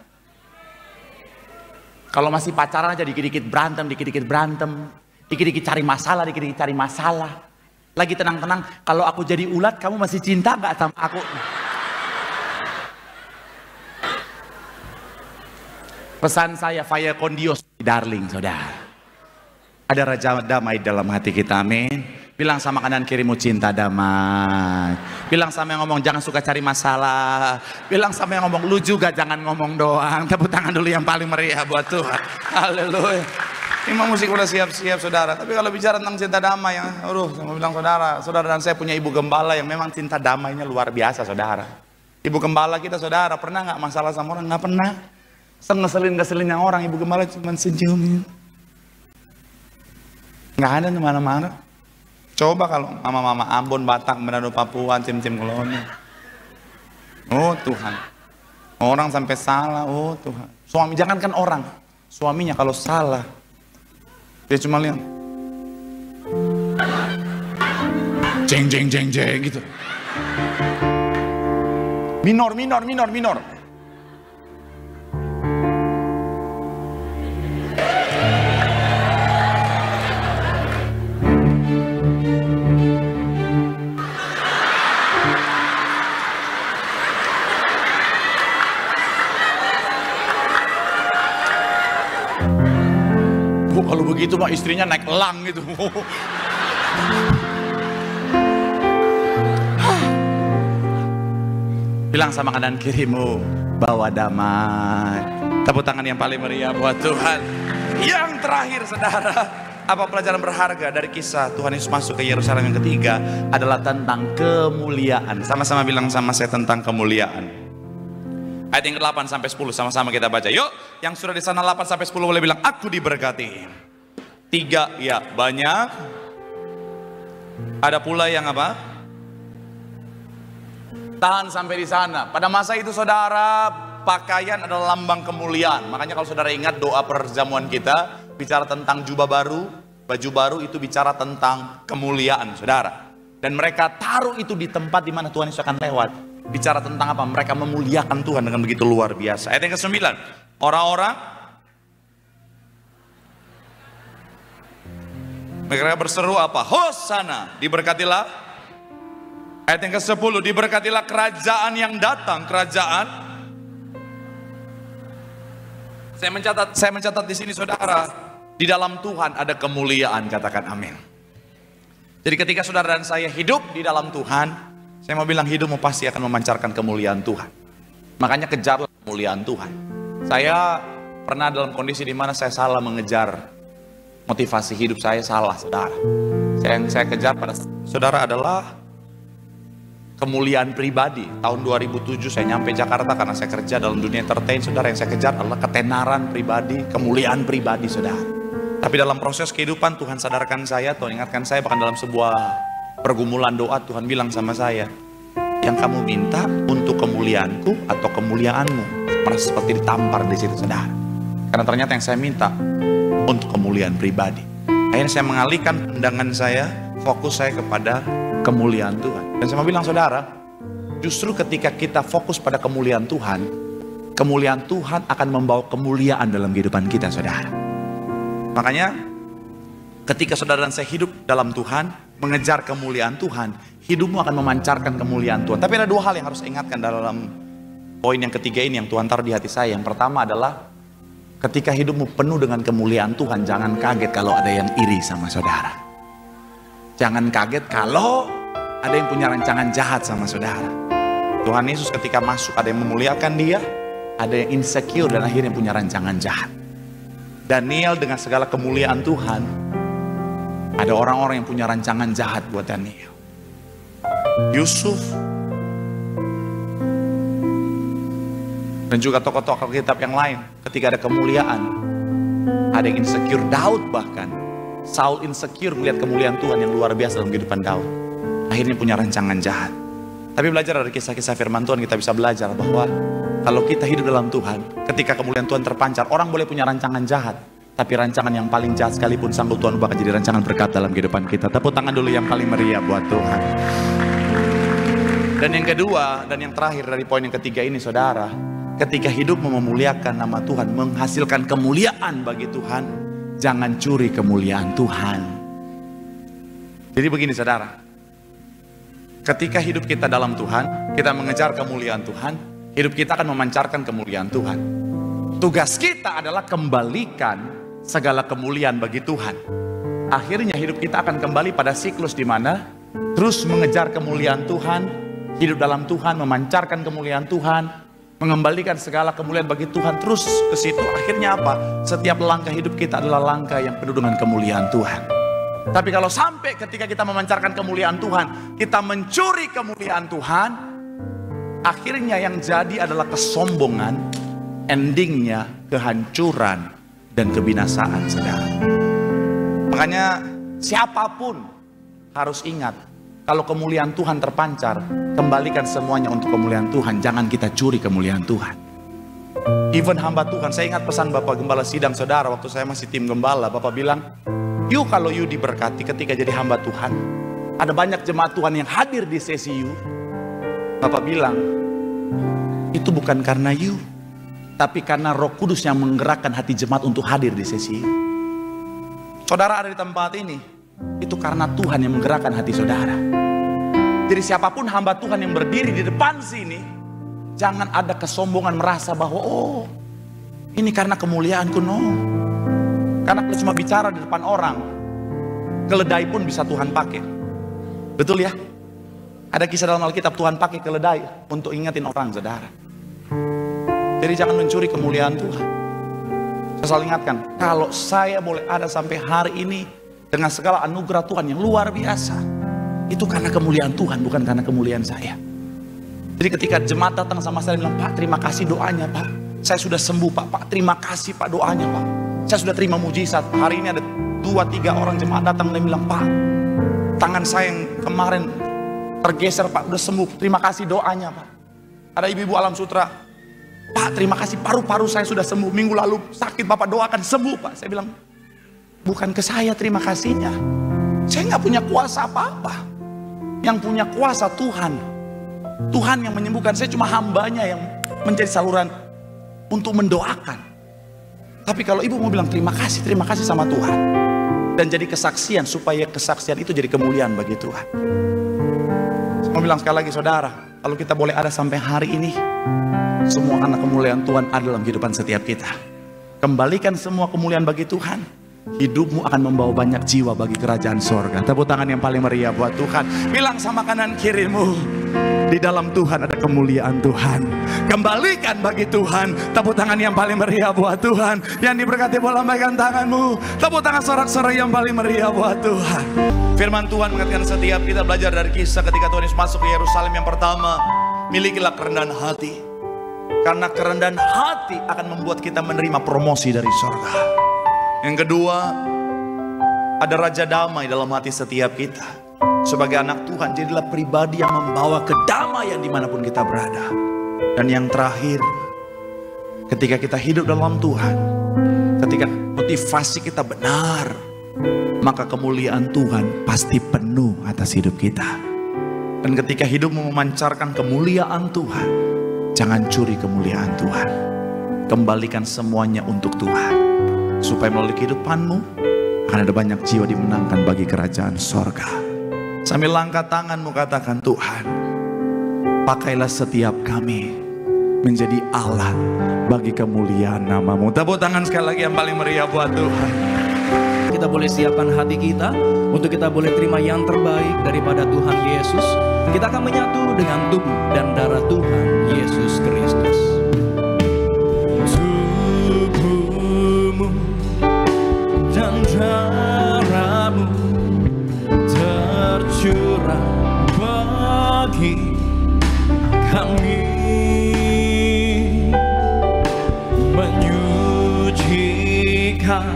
Kalau masih pacaran aja dikit-dikit berantem, dikit-dikit cari masalah, dikit-dikit cari masalah. Lagi tenang-tenang, kalau aku jadi ulat, kamu masih cinta nggak sama aku? Pesan saya, faya con Dios, darling, saudara. Ada raja damai dalam hati kita, amin. Bilang sama kanan kirimu cinta damai. Bilang sama yang ngomong jangan suka cari masalah. Bilang sama yang ngomong lu juga jangan ngomong doang. Tepuk tangan dulu yang paling meriah buat Tuhan. Haleluya. Imam musik udah siap-siap saudara. Tapi kalau bicara tentang cinta damai, aduh saya mau bilang saudara dan saya punya ibu gembala yang memang cinta damainya luar biasa saudara. Ibu gembala kita saudara pernah nggak masalah sama orang? Nggak pernah. Ngeselin-ngeselinnya orang ibu gembala cuma senyumin. Nggak ada mana-mana. Coba kalau mama-mama Ambon, Batak, Manado, Papua, Cim-Cim Koloni. Oh Tuhan. Orang sampai salah, oh Tuhan. Suami, jangankan orang. Suaminya kalau salah. Dia cuma lihat. Jeng, jeng, jeng, jeng gitu. Minor. Kalau begitu mah istrinya naik elang gitu. Bilang sama kanan kirimu, bawa damai. Tepuk tangan yang paling meriah buat Tuhan. Yang terakhir saudara, apa pelajaran berharga dari kisah Tuhan Yesus masuk ke Yerusalem yang ketiga adalah tentang kemuliaan. Sama-sama bilang sama saya tentang kemuliaan. Ayat yang ke-8 sampai 10 sama-sama kita baca. Yuk, yang sudah di sana 8 sampai 10 boleh bilang aku diberkati. 3 ya banyak. Ada pula yang apa? Tahan sampai di sana. Pada masa itu saudara, pakaian adalah lambang kemuliaan. Makanya kalau saudara ingat doa perjamuan kita bicara tentang jubah baru, baju baru itu bicara tentang kemuliaan, saudara. Dan mereka taruh itu di tempat di mana Tuhan Yesus akan lewat. Bicara tentang apa? Mereka memuliakan Tuhan dengan begitu luar biasa. Ayat yang ke-9. Orang-orang mereka berseru apa? Hosana, diberkatilah. Ayat yang ke-10, diberkatilah kerajaan yang datang, kerajaan. Saya mencatat di sini saudara, di dalam Tuhan ada kemuliaan, katakan amin. Jadi ketika saudara dan saya hidup di dalam Tuhan, saya mau bilang hidupmu pasti akan memancarkan kemuliaan Tuhan. Makanya kejarlah kemuliaan Tuhan. Saya pernah dalam kondisi di mana saya salah mengejar motivasi hidup saya, salah saudara. Yang saya kejar pada saudara adalah kemuliaan pribadi. Tahun 2007 saya nyampe Jakarta karena saya kerja dalam dunia entertain. Saudara, yang saya kejar adalah ketenaran pribadi, kemuliaan pribadi saudara. Tapi dalam proses kehidupan Tuhan sadarkan saya, Tuhan ingatkan saya, bahkan dalam sebuah pergumulan doa Tuhan bilang sama saya, yang kamu minta untuk kemuliaanku atau kemuliaanmu? Merasa seperti ditampar di situ saudara. Karena ternyata yang saya minta untuk kemuliaan pribadi. Akhirnya saya mengalihkan pandangan saya, fokus saya kepada kemuliaan Tuhan. Dan saya mau bilang saudara, justru ketika kita fokus pada kemuliaan Tuhan akan membawa kemuliaan dalam kehidupan kita saudara. Makanya ketika saudara dan saya hidup dalam Tuhan, mengejar kemuliaan Tuhan, hidupmu akan memancarkan kemuliaan Tuhan. Tapi ada 2 hal yang harus saya ingatkan dalam poin yang ketiga ini yang Tuhan taruh di hati saya. Yang pertama adalah ketika hidupmu penuh dengan kemuliaan Tuhan, jangan kaget kalau ada yang iri sama saudara. Jangan kaget kalau ada yang punya rancangan jahat sama saudara. Tuhan Yesus ketika masuk ada yang memuliakan dia, ada yang insecure dan akhirnya punya rancangan jahat. Daniel dengan segala kemuliaan Tuhan, ada orang-orang yang punya rancangan jahat buat Daniel. Yusuf dan juga tokoh-tokoh kitab yang lain, ketika ada kemuliaan, ada yang insecure. Daud bahkan, Saul insecure melihat kemuliaan Tuhan yang luar biasa dalam kehidupan Daud. Akhirnya punya rancangan jahat. Tapi belajar dari kisah-kisah firman Tuhan, kita bisa belajar bahwa kalau kita hidup dalam Tuhan, ketika kemuliaan Tuhan terpancar, orang boleh punya rancangan jahat, tapi rancangan yang paling jahat sekalipun sanggup Tuhan ubahkan jadi rancangan berkat dalam kehidupan kita. Tepuk tangan dulu yang paling meriah buat Tuhan. Dan yang kedua, dan yang terakhir dari poin yang ketiga ini saudara, ketika hidupmu memuliakan nama Tuhan, menghasilkan kemuliaan bagi Tuhan, jangan curi kemuliaan Tuhan. Jadi begini saudara, ketika hidup kita dalam Tuhan, kita mengejar kemuliaan Tuhan, hidup kita akan memancarkan kemuliaan Tuhan. Tugas kita adalah kembalikan segala kemuliaan bagi Tuhan. Akhirnya hidup kita akan kembali pada siklus di mana terus mengejar kemuliaan Tuhan, hidup dalam Tuhan, memancarkan kemuliaan Tuhan, mengembalikan segala kemuliaan bagi Tuhan, terus ke situ. Akhirnya apa? Setiap langkah hidup kita adalah langkah yang penuh dengan kemuliaan Tuhan. Tapi kalau sampai ketika kita memancarkan kemuliaan Tuhan, kita mencuri kemuliaan Tuhan, akhirnya yang jadi adalah kesombongan, endingnya kehancuran dan kebinasaan saudara. Makanya siapapun harus ingat, kalau kemuliaan Tuhan terpancar, kembalikan semuanya untuk kemuliaan Tuhan. Jangan kita curi kemuliaan Tuhan. Even hamba Tuhan, saya ingat pesan Bapak Gembala Sidang saudara, waktu saya masih tim gembala, Bapak bilang, "You kalau you diberkati ketika jadi hamba Tuhan, ada banyak jemaat Tuhan yang hadir di sesi you." Bapak bilang, itu bukan karena you, tapi karena Roh Kudus yang menggerakkan hati jemaat untuk hadir di sesi you. Saudara ada di tempat ini, itu karena Tuhan yang menggerakkan hati saudara. Jadi siapapun hamba Tuhan yang berdiri di depan sini, jangan ada kesombongan merasa bahwa oh ini karena kemuliaanku. No, karena kalau cuma bicara di depan orang, keledai pun bisa Tuhan pakai. Betul ya? Ada kisah dalam Alkitab Tuhan pakai keledai untuk ingetin orang saudara. Jadi jangan mencuri kemuliaan Tuhan. Saya selalu ingatkan, kalau saya boleh ada sampai hari ini, dengan segala anugerah Tuhan yang luar biasa. Itu karena kemuliaan Tuhan, bukan karena kemuliaan saya. Jadi ketika jemaat datang sama saya bilang, Pak terima kasih doanya Pak, saya sudah sembuh Pak, Pak terima kasih Pak doanya Pak, saya sudah terima mujizat. Hari ini ada 2-3 orang jemaat datang dan bilang, Pak tangan saya yang kemarin tergeser Pak, udah sembuh, terima kasih doanya Pak. Ada ibu-ibu Alam Sutra, Pak terima kasih paru-paru saya sudah sembuh, minggu lalu sakit Bapak doakan sembuh Pak. Saya bilang, bukan ke saya terima kasihnya, saya nggak punya kuasa apa-apa. Yang punya kuasa Tuhan. Tuhan yang menyembuhkan, saya cuma hambanya yang menjadi saluran untuk mendoakan. Tapi kalau ibu mau bilang terima kasih sama Tuhan, dan jadi kesaksian, supaya kesaksian itu jadi kemuliaan bagi Tuhan. Saya mau bilang sekali lagi saudara, kalau kita boleh ada sampai hari ini, semua anak kemuliaan Tuhan ada dalam kehidupan setiap kita. Kembalikan semua kemuliaan bagi Tuhan. Hidupmu akan membawa banyak jiwa bagi kerajaan sorga. Tepuk tangan yang paling meriah buat Tuhan. Bilang sama kanan kirimu, di dalam Tuhan ada kemuliaan Tuhan. Kembalikan bagi Tuhan. Tepuk tangan yang paling meriah buat Tuhan. Yang diberkati boleh lambaikan tanganmu. Tepuk tangan sorak-sorai yang paling meriah buat Tuhan. Firman Tuhan mengatakan setiap kita belajar dari kisah ketika Tuhan Yesus masuk ke Yerusalem yang pertama, milikilah kerendahan hati. Karena kerendahan hati akan membuat kita menerima promosi dari sorga. Yang kedua, ada raja damai dalam hati setiap kita. Sebagai anak Tuhan, jadilah pribadi yang membawa kedamaian dimanapun kita berada. Dan yang terakhir, ketika kita hidup dalam Tuhan, ketika motivasi kita benar, maka kemuliaan Tuhan pasti penuh atas hidup kita. Dan ketika hidupmu memancarkan kemuliaan Tuhan, jangan curi kemuliaan Tuhan. Kembalikan semuanya untuk Tuhan. Supaya melalui kehidupanmu akan ada banyak jiwa dimenangkan bagi kerajaan sorga. Sambil langkah tanganmu katakan, Tuhan pakailah setiap kami menjadi alat bagi kemuliaan nama-Mu. Tepuk tangan sekali lagi yang paling meriah buat Tuhan. Kita boleh siapkan hati kita untuk kita boleh terima yang terbaik daripada Tuhan Yesus. Kita akan menyatu dengan tubuh dan darah Tuhan Yesus Kristus. Dan darahmu tercurah bagi kami, menyucikan,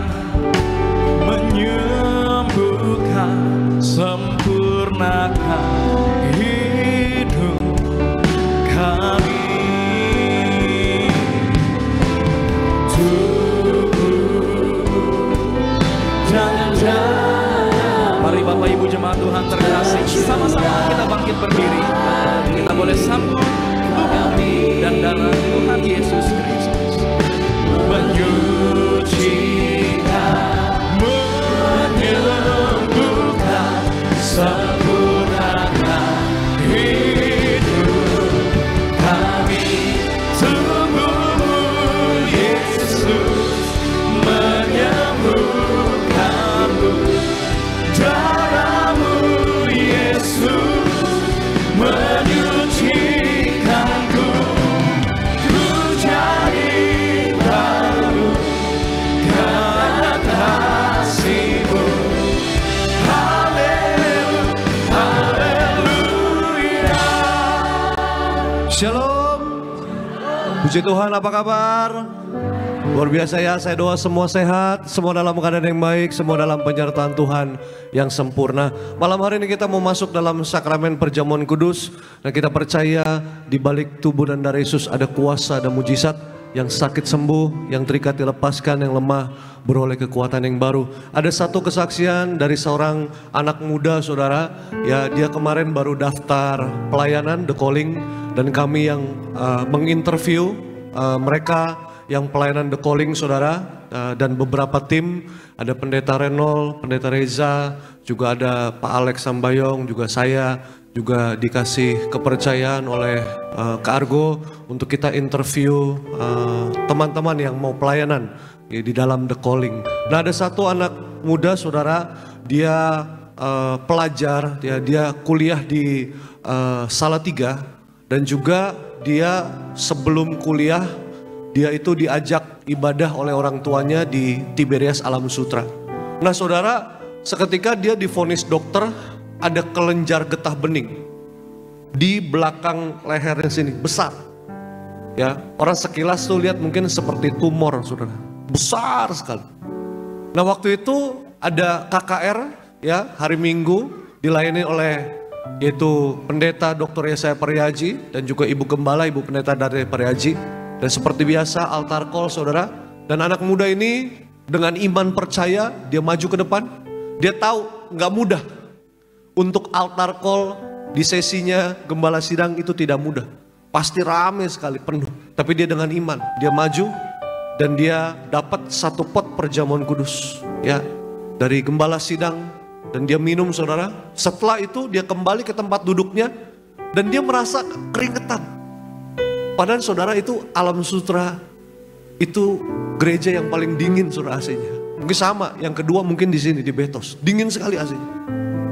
menyembuhkan, sempurnakan hidup kami. Mari Bapak Ibu jemaat Tuhan terkasih, sama-sama kita bangkit berdiri. Kita boleh sambut tubuh dan darah Tuhan Yesus Kristus. Menyucikan, menyembuhkan, sempurnakan hidup kami. Tubuh-Mu Yesus menyembuhkanku, darah-Mu Yesus menyucikanku. Ku jadi baru karena kasih-Mu. Haleluya, haleluya. Shalom. Puji Tuhan, apa kabar? Luar biasa ya, saya doa semua sehat, semua dalam keadaan yang baik, semua dalam penyertaan Tuhan yang sempurna. Malam hari ini kita mau masuk dalam sakramen perjamuan kudus. Dan kita percaya di balik tubuh dan darah Yesus ada kuasa dan mujizat. Yang sakit sembuh, yang terikat dilepaskan, yang lemah beroleh kekuatan yang baru. Ada satu kesaksian dari seorang anak muda saudara. Ya, dia kemarin baru daftar pelayanan The Calling. Dan kami yang menginterview mereka yang pelayanan The Calling saudara, dan beberapa tim, ada Pendeta Renol, Pendeta Reza, juga ada Pak Alex Sambayong, juga saya juga dikasih kepercayaan oleh Kak Argo untuk kita interview teman-teman yang mau pelayanan di dalam The Calling. Nah, ada satu anak muda saudara, dia pelajar, dia kuliah di Salatiga, dan juga dia sebelum kuliah dia itu diajak ibadah oleh orang tuanya di Tiberias Alam Sutra. Nah saudara, seketika dia divonis dokter ada kelenjar getah bening di belakang lehernya sini, besar. Ya, orang sekilas tuh lihat mungkin seperti tumor, saudara. Besar sekali. Nah, waktu itu ada KKR, ya, hari Minggu dilayani oleh yaitu pendeta Dr. Yesaya Pariaji dan juga Ibu Gembala, Ibu Pendeta dari Pariaji. Dan seperti biasa altar call, saudara. Dan anak muda ini dengan iman percaya dia maju ke depan. Dia tahu nggak mudah untuk altar call di sesinya gembala sidang itu tidak mudah. Pasti rame sekali, penuh. Tapi dia dengan iman, dia maju dan dia dapat 1 pot perjamuan kudus, ya, dari gembala sidang, dan dia minum, saudara. Setelah itu dia kembali ke tempat duduknya dan dia merasa keringetan. Padahal saudara itu Alam Sutra itu gereja yang paling dingin, saudara, AC-nya. Mungkin sama, yang kedua mungkin di sini di Betos, dingin sekali AC-nya.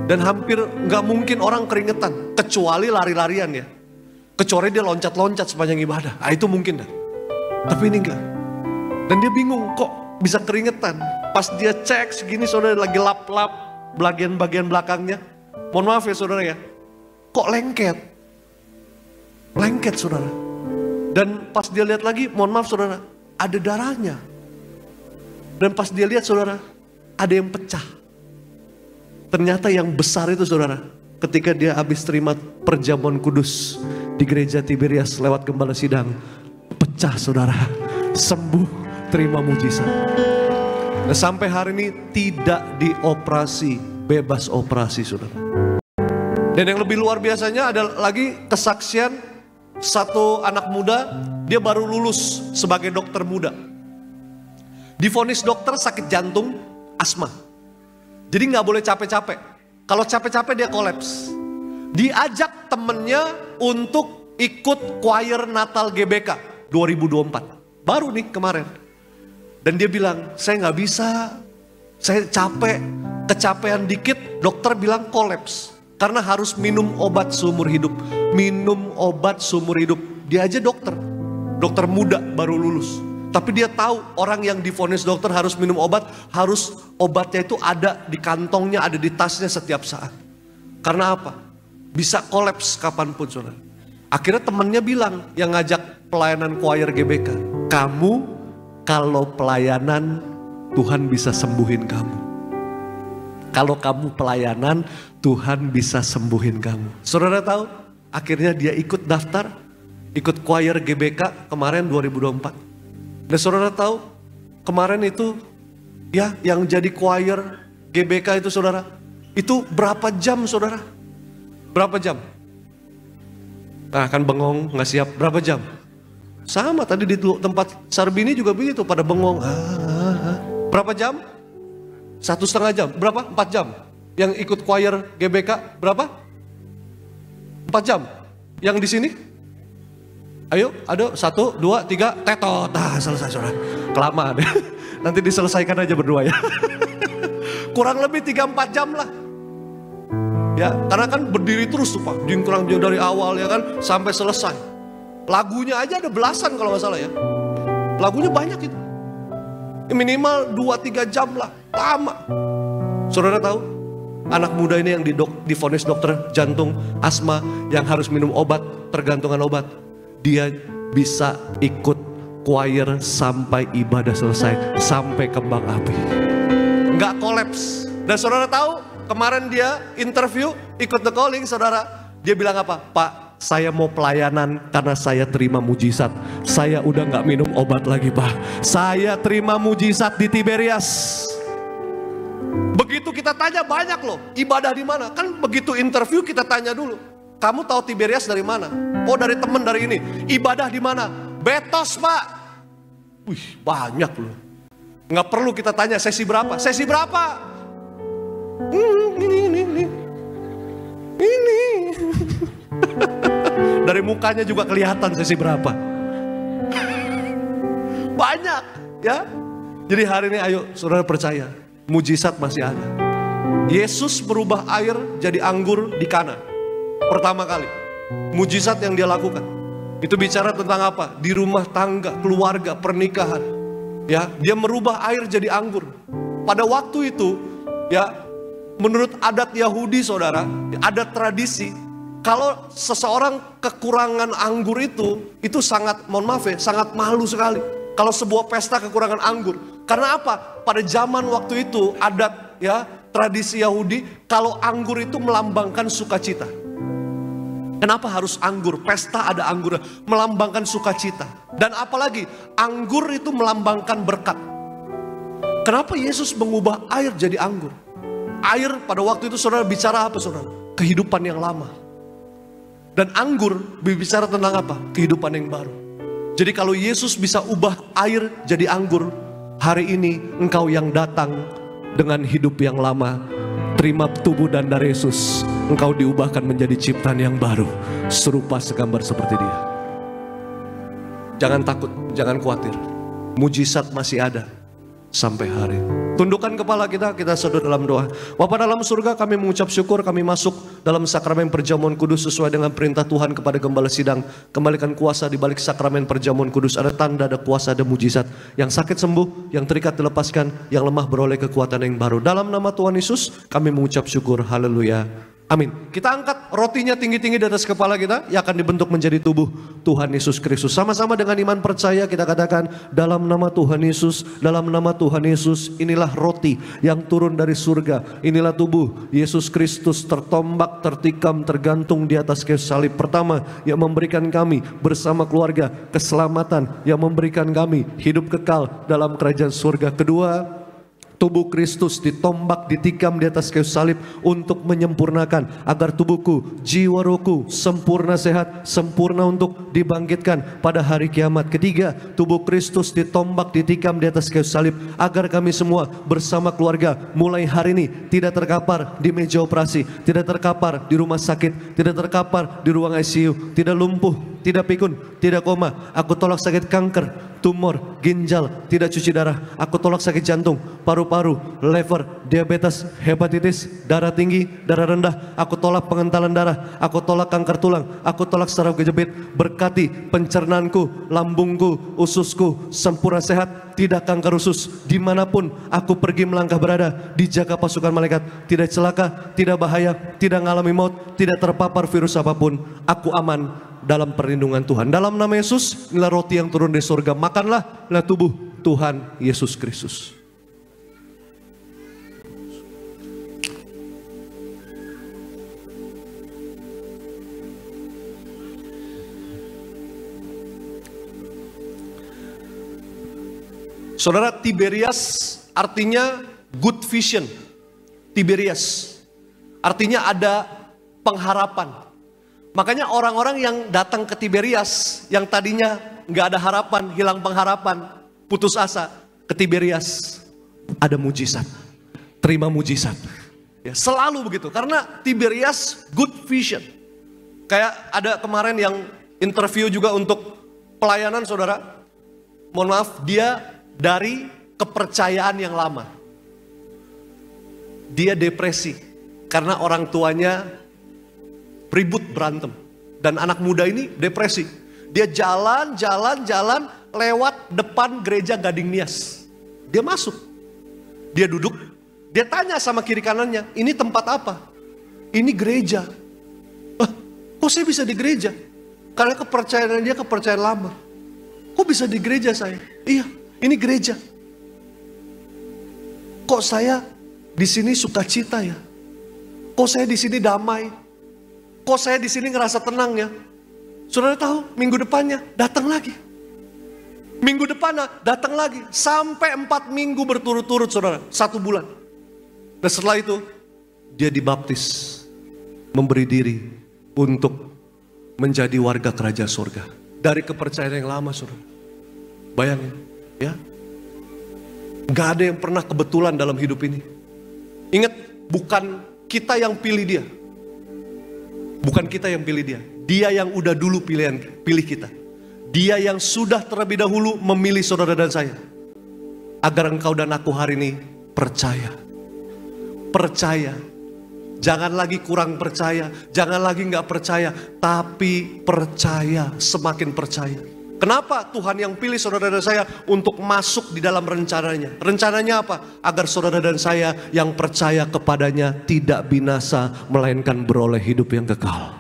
Dan hampir nggak mungkin orang keringetan, kecuali lari-larian ya. Kecuali dia loncat-loncat sepanjang ibadah, itu mungkin dah. Tapi ini enggak. Dan dia bingung kok bisa keringetan. Pas dia cek segini, saudara, lagi lap-lap bagian-bagian belakangnya. Mohon maaf ya saudara ya, kok lengket. Lengket, saudara. Dan pas dia lihat lagi, mohon maaf saudara, ada darahnya. Dan pas dia lihat, saudara, ada yang pecah. Ternyata yang besar itu, saudara, ketika dia habis terima perjamuan kudus di gereja Tiberias lewat gembala sidang, pecah, saudara, sembuh, terima mujizat. Nah, sampai hari ini tidak dioperasi, bebas operasi, saudara. Dan yang lebih luar biasanya ada lagi kesaksian satu anak muda, dia baru lulus sebagai dokter muda. Divonis dokter sakit jantung, asma. Jadi nggak boleh capek-capek. Kalau capek-capek dia kolaps. Diajak temennya untuk ikut choir Natal GBK 2024. Baru nih kemarin. Dan dia bilang, saya nggak bisa, saya capek, kecapean dikit, dokter bilang kolaps. Karena harus minum obat seumur hidup. Minum obat seumur hidup. Dia aja dokter muda baru lulus. Tapi dia tahu orang yang divonis dokter harus minum obat, harus obatnya itu ada di kantongnya, ada di tasnya setiap saat. Karena apa? Bisa kolaps kapanpun, saudara. Akhirnya temennya bilang, yang ngajak pelayanan choir GBK, kamu kalau pelayanan Tuhan bisa sembuhin kamu. Kalau kamu pelayanan Tuhan bisa sembuhin kamu. Saudara tahu? Akhirnya dia ikut daftar, ikut choir GBK kemarin 2024. Dan saudara tahu, kemarin itu ya yang jadi choir GBK itu, saudara, itu berapa jam, saudara? Berapa jam? Nah, kan bengong, nggak siap, berapa jam? Sama tadi di tempat Sarbini juga begitu, pada bengong. Berapa jam? 1,5 jam. Berapa? 4 jam. Yang ikut choir GBK berapa? 4 jam. Yang di sini? Ayo, ada 1, 2, 3, tetot. Nah, selesai, saudara. Kelamaan. Nanti diselesaikan aja berdua ya. Kurang lebih 3-4 jam lah. Ya, karena kan berdiri terus tuh Pak. Kurang jauh dari awal ya kan, sampai selesai. Lagunya aja ada belasan kalau nggak salah ya. Lagunya banyak itu. Minimal 2-3 jam lah, lama. Saudara tahu? Anak muda ini yang divonis dokter jantung, asma, yang harus minum obat, tergantungan obat. Dia bisa ikut choir sampai ibadah selesai, sampai kembang api. Nggak kolaps. Dan saudara tahu, kemarin dia interview, ikut The Calling, saudara. Dia bilang apa? Pak, saya mau pelayanan karena saya terima mujizat. Saya udah nggak minum obat lagi, Pak. Saya terima mujizat di Tiberias. Begitu kita tanya banyak loh, ibadah di mana? Kan begitu interview kita tanya dulu. Kamu tahu Tiberias dari mana? Oh, dari teman dari ini. Ibadah di mana? Betos, Pak. Wih, banyak loh. Nggak perlu kita tanya sesi berapa. Sesi berapa? Ini. Dari mukanya juga kelihatan sesi berapa. Banyak, ya. Jadi hari ini ayo saudara percaya, mujizat masih ada. Yesus berubah air jadi anggur di Kana. Pertama kali, mujizat yang dia lakukan. Itu bicara tentang apa? Di rumah tangga, keluarga, pernikahan. Ya, dia merubah air jadi anggur. Pada waktu itu, ya, menurut adat Yahudi saudara, adat tradisi, kalau seseorang kekurangan anggur itu sangat, mohon maaf ya, sangat malu sekali. Kalau sebuah pesta kekurangan anggur. Karena apa? Pada zaman waktu itu adat ya, tradisi Yahudi, kalau anggur itu melambangkan sukacita. Kenapa harus anggur? Pesta ada anggur, melambangkan sukacita. Dan apalagi anggur itu melambangkan berkat. Kenapa Yesus mengubah air jadi anggur? Air pada waktu itu saudara bicara apa saudara? Kehidupan yang lama. Dan anggur berbicara tentang apa? Kehidupan yang baru. Jadi kalau Yesus bisa ubah air jadi anggur, hari ini engkau yang datang dengan hidup yang lama, terima tubuh dan darah Yesus, engkau diubahkan menjadi ciptaan yang baru, serupa segambar seperti Dia. Jangan takut, jangan khawatir. Mujizat masih ada sampai hari. Tundukkan kepala kita sadu dalam doa. Bapa dalam surga, kami mengucap syukur, kami masuk dalam sakramen perjamuan kudus sesuai dengan perintah Tuhan kepada gembala sidang. Kembalikan kuasa di balik sakramen perjamuan kudus. Ada tanda, ada kuasa, ada mujizat. Yang sakit sembuh, yang terikat dilepaskan, yang lemah beroleh kekuatan yang baru. Dalam nama Tuhan Yesus, kami mengucap syukur. Haleluya. Amin. Kita angkat rotinya tinggi-tinggi di atas kepala kita, yang akan dibentuk menjadi tubuh Tuhan Yesus Kristus. Sama-sama dengan iman percaya kita katakan, dalam nama Tuhan Yesus, dalam nama Tuhan Yesus, inilah roti yang turun dari surga. Inilah tubuh Yesus Kristus tertombak, tertikam, tergantung di atas kayu salib. Pertama, yang memberikan kami bersama keluarga keselamatan, yang memberikan kami hidup kekal dalam kerajaan surga. Kedua, tubuh Kristus ditombak, ditikam di atas kayu salib untuk menyempurnakan agar tubuhku, jiwa rohku sempurna sehat, sempurna untuk dibangkitkan pada hari kiamat. Ketiga, tubuh Kristus ditombak, ditikam di atas kayu salib agar kami semua bersama keluarga mulai hari ini tidak terkapar di meja operasi, tidak terkapar di rumah sakit, tidak terkapar di ruang ICU, tidak lumpuh, tidak pikun, tidak koma. Aku tolak sakit kanker, tumor, ginjal, tidak cuci darah. Aku tolak sakit jantung, paru-paru, liver, diabetes, hepatitis, darah tinggi, darah rendah. Aku tolak pengentalan darah. Aku tolak kanker tulang. Aku tolak saraf kejepit. Berkati pencernaanku, lambungku, ususku sempurna sehat, tidak kanker usus. Dimanapun aku pergi melangkah berada, dijaga pasukan malaikat. Tidak celaka, tidak bahaya, tidak mengalami maut, tidak terpapar virus apapun. Aku aman dalam perlindungan Tuhan. Dalam nama Yesus, inilah roti yang turun dari surga. Makanlah, inilah tubuh Tuhan Yesus Kristus. Saudara, Tiberias artinya good vision. Tiberias artinya ada pengharapan. Makanya orang-orang yang datang ke Tiberias, yang tadinya nggak ada harapan, hilang pengharapan, putus asa, ke Tiberias ada mujizat. Terima mujizat. Ya, selalu begitu, karena Tiberias good vision. Kayak ada kemarin yang interview juga untuk pelayanan saudara. Mohon maaf, dia dari kepercayaan yang lama. Dia depresi karena orang tuanya ribut berantem. Dan anak muda ini depresi. Dia jalan lewat depan gereja Gading Nias. Dia masuk. Dia duduk. Dia tanya sama kiri kanannya, ini tempat apa? Ini gereja. Kok saya bisa di gereja? Karena kepercayaan dia kepercayaan lama. Kok bisa di gereja saya? Iya, ini gereja. Kok saya di sini sukacita ya? Kok saya di sini damai? Kok saya di sini ngerasa tenang ya? Saudara tahu, minggu depannya datang lagi. Minggu depannya datang lagi. Sampai 4 minggu berturut-turut saudara. 1 bulan. Dan setelah itu, dia dibaptis. Memberi diri untuk menjadi warga kerajaan surga. Dari kepercayaan yang lama saudara. Bayangin ya. Gak ada yang pernah kebetulan dalam hidup ini. Ingat, bukan kita yang pilih dia. Bukan kita yang pilih dia. Dia yang udah dulu pilih kita. Dia yang sudah terlebih dahulu memilih saudara dan saya. Agar engkau dan aku hari ini percaya. Percaya. Jangan lagi kurang percaya. Jangan lagi gak percaya. Tapi percaya. Semakin percaya. Kenapa Tuhan yang pilih saudara dan saya untuk masuk di dalam rencananya? Rencananya apa? Agar saudara dan saya yang percaya kepadanya tidak binasa, melainkan beroleh hidup yang kekal.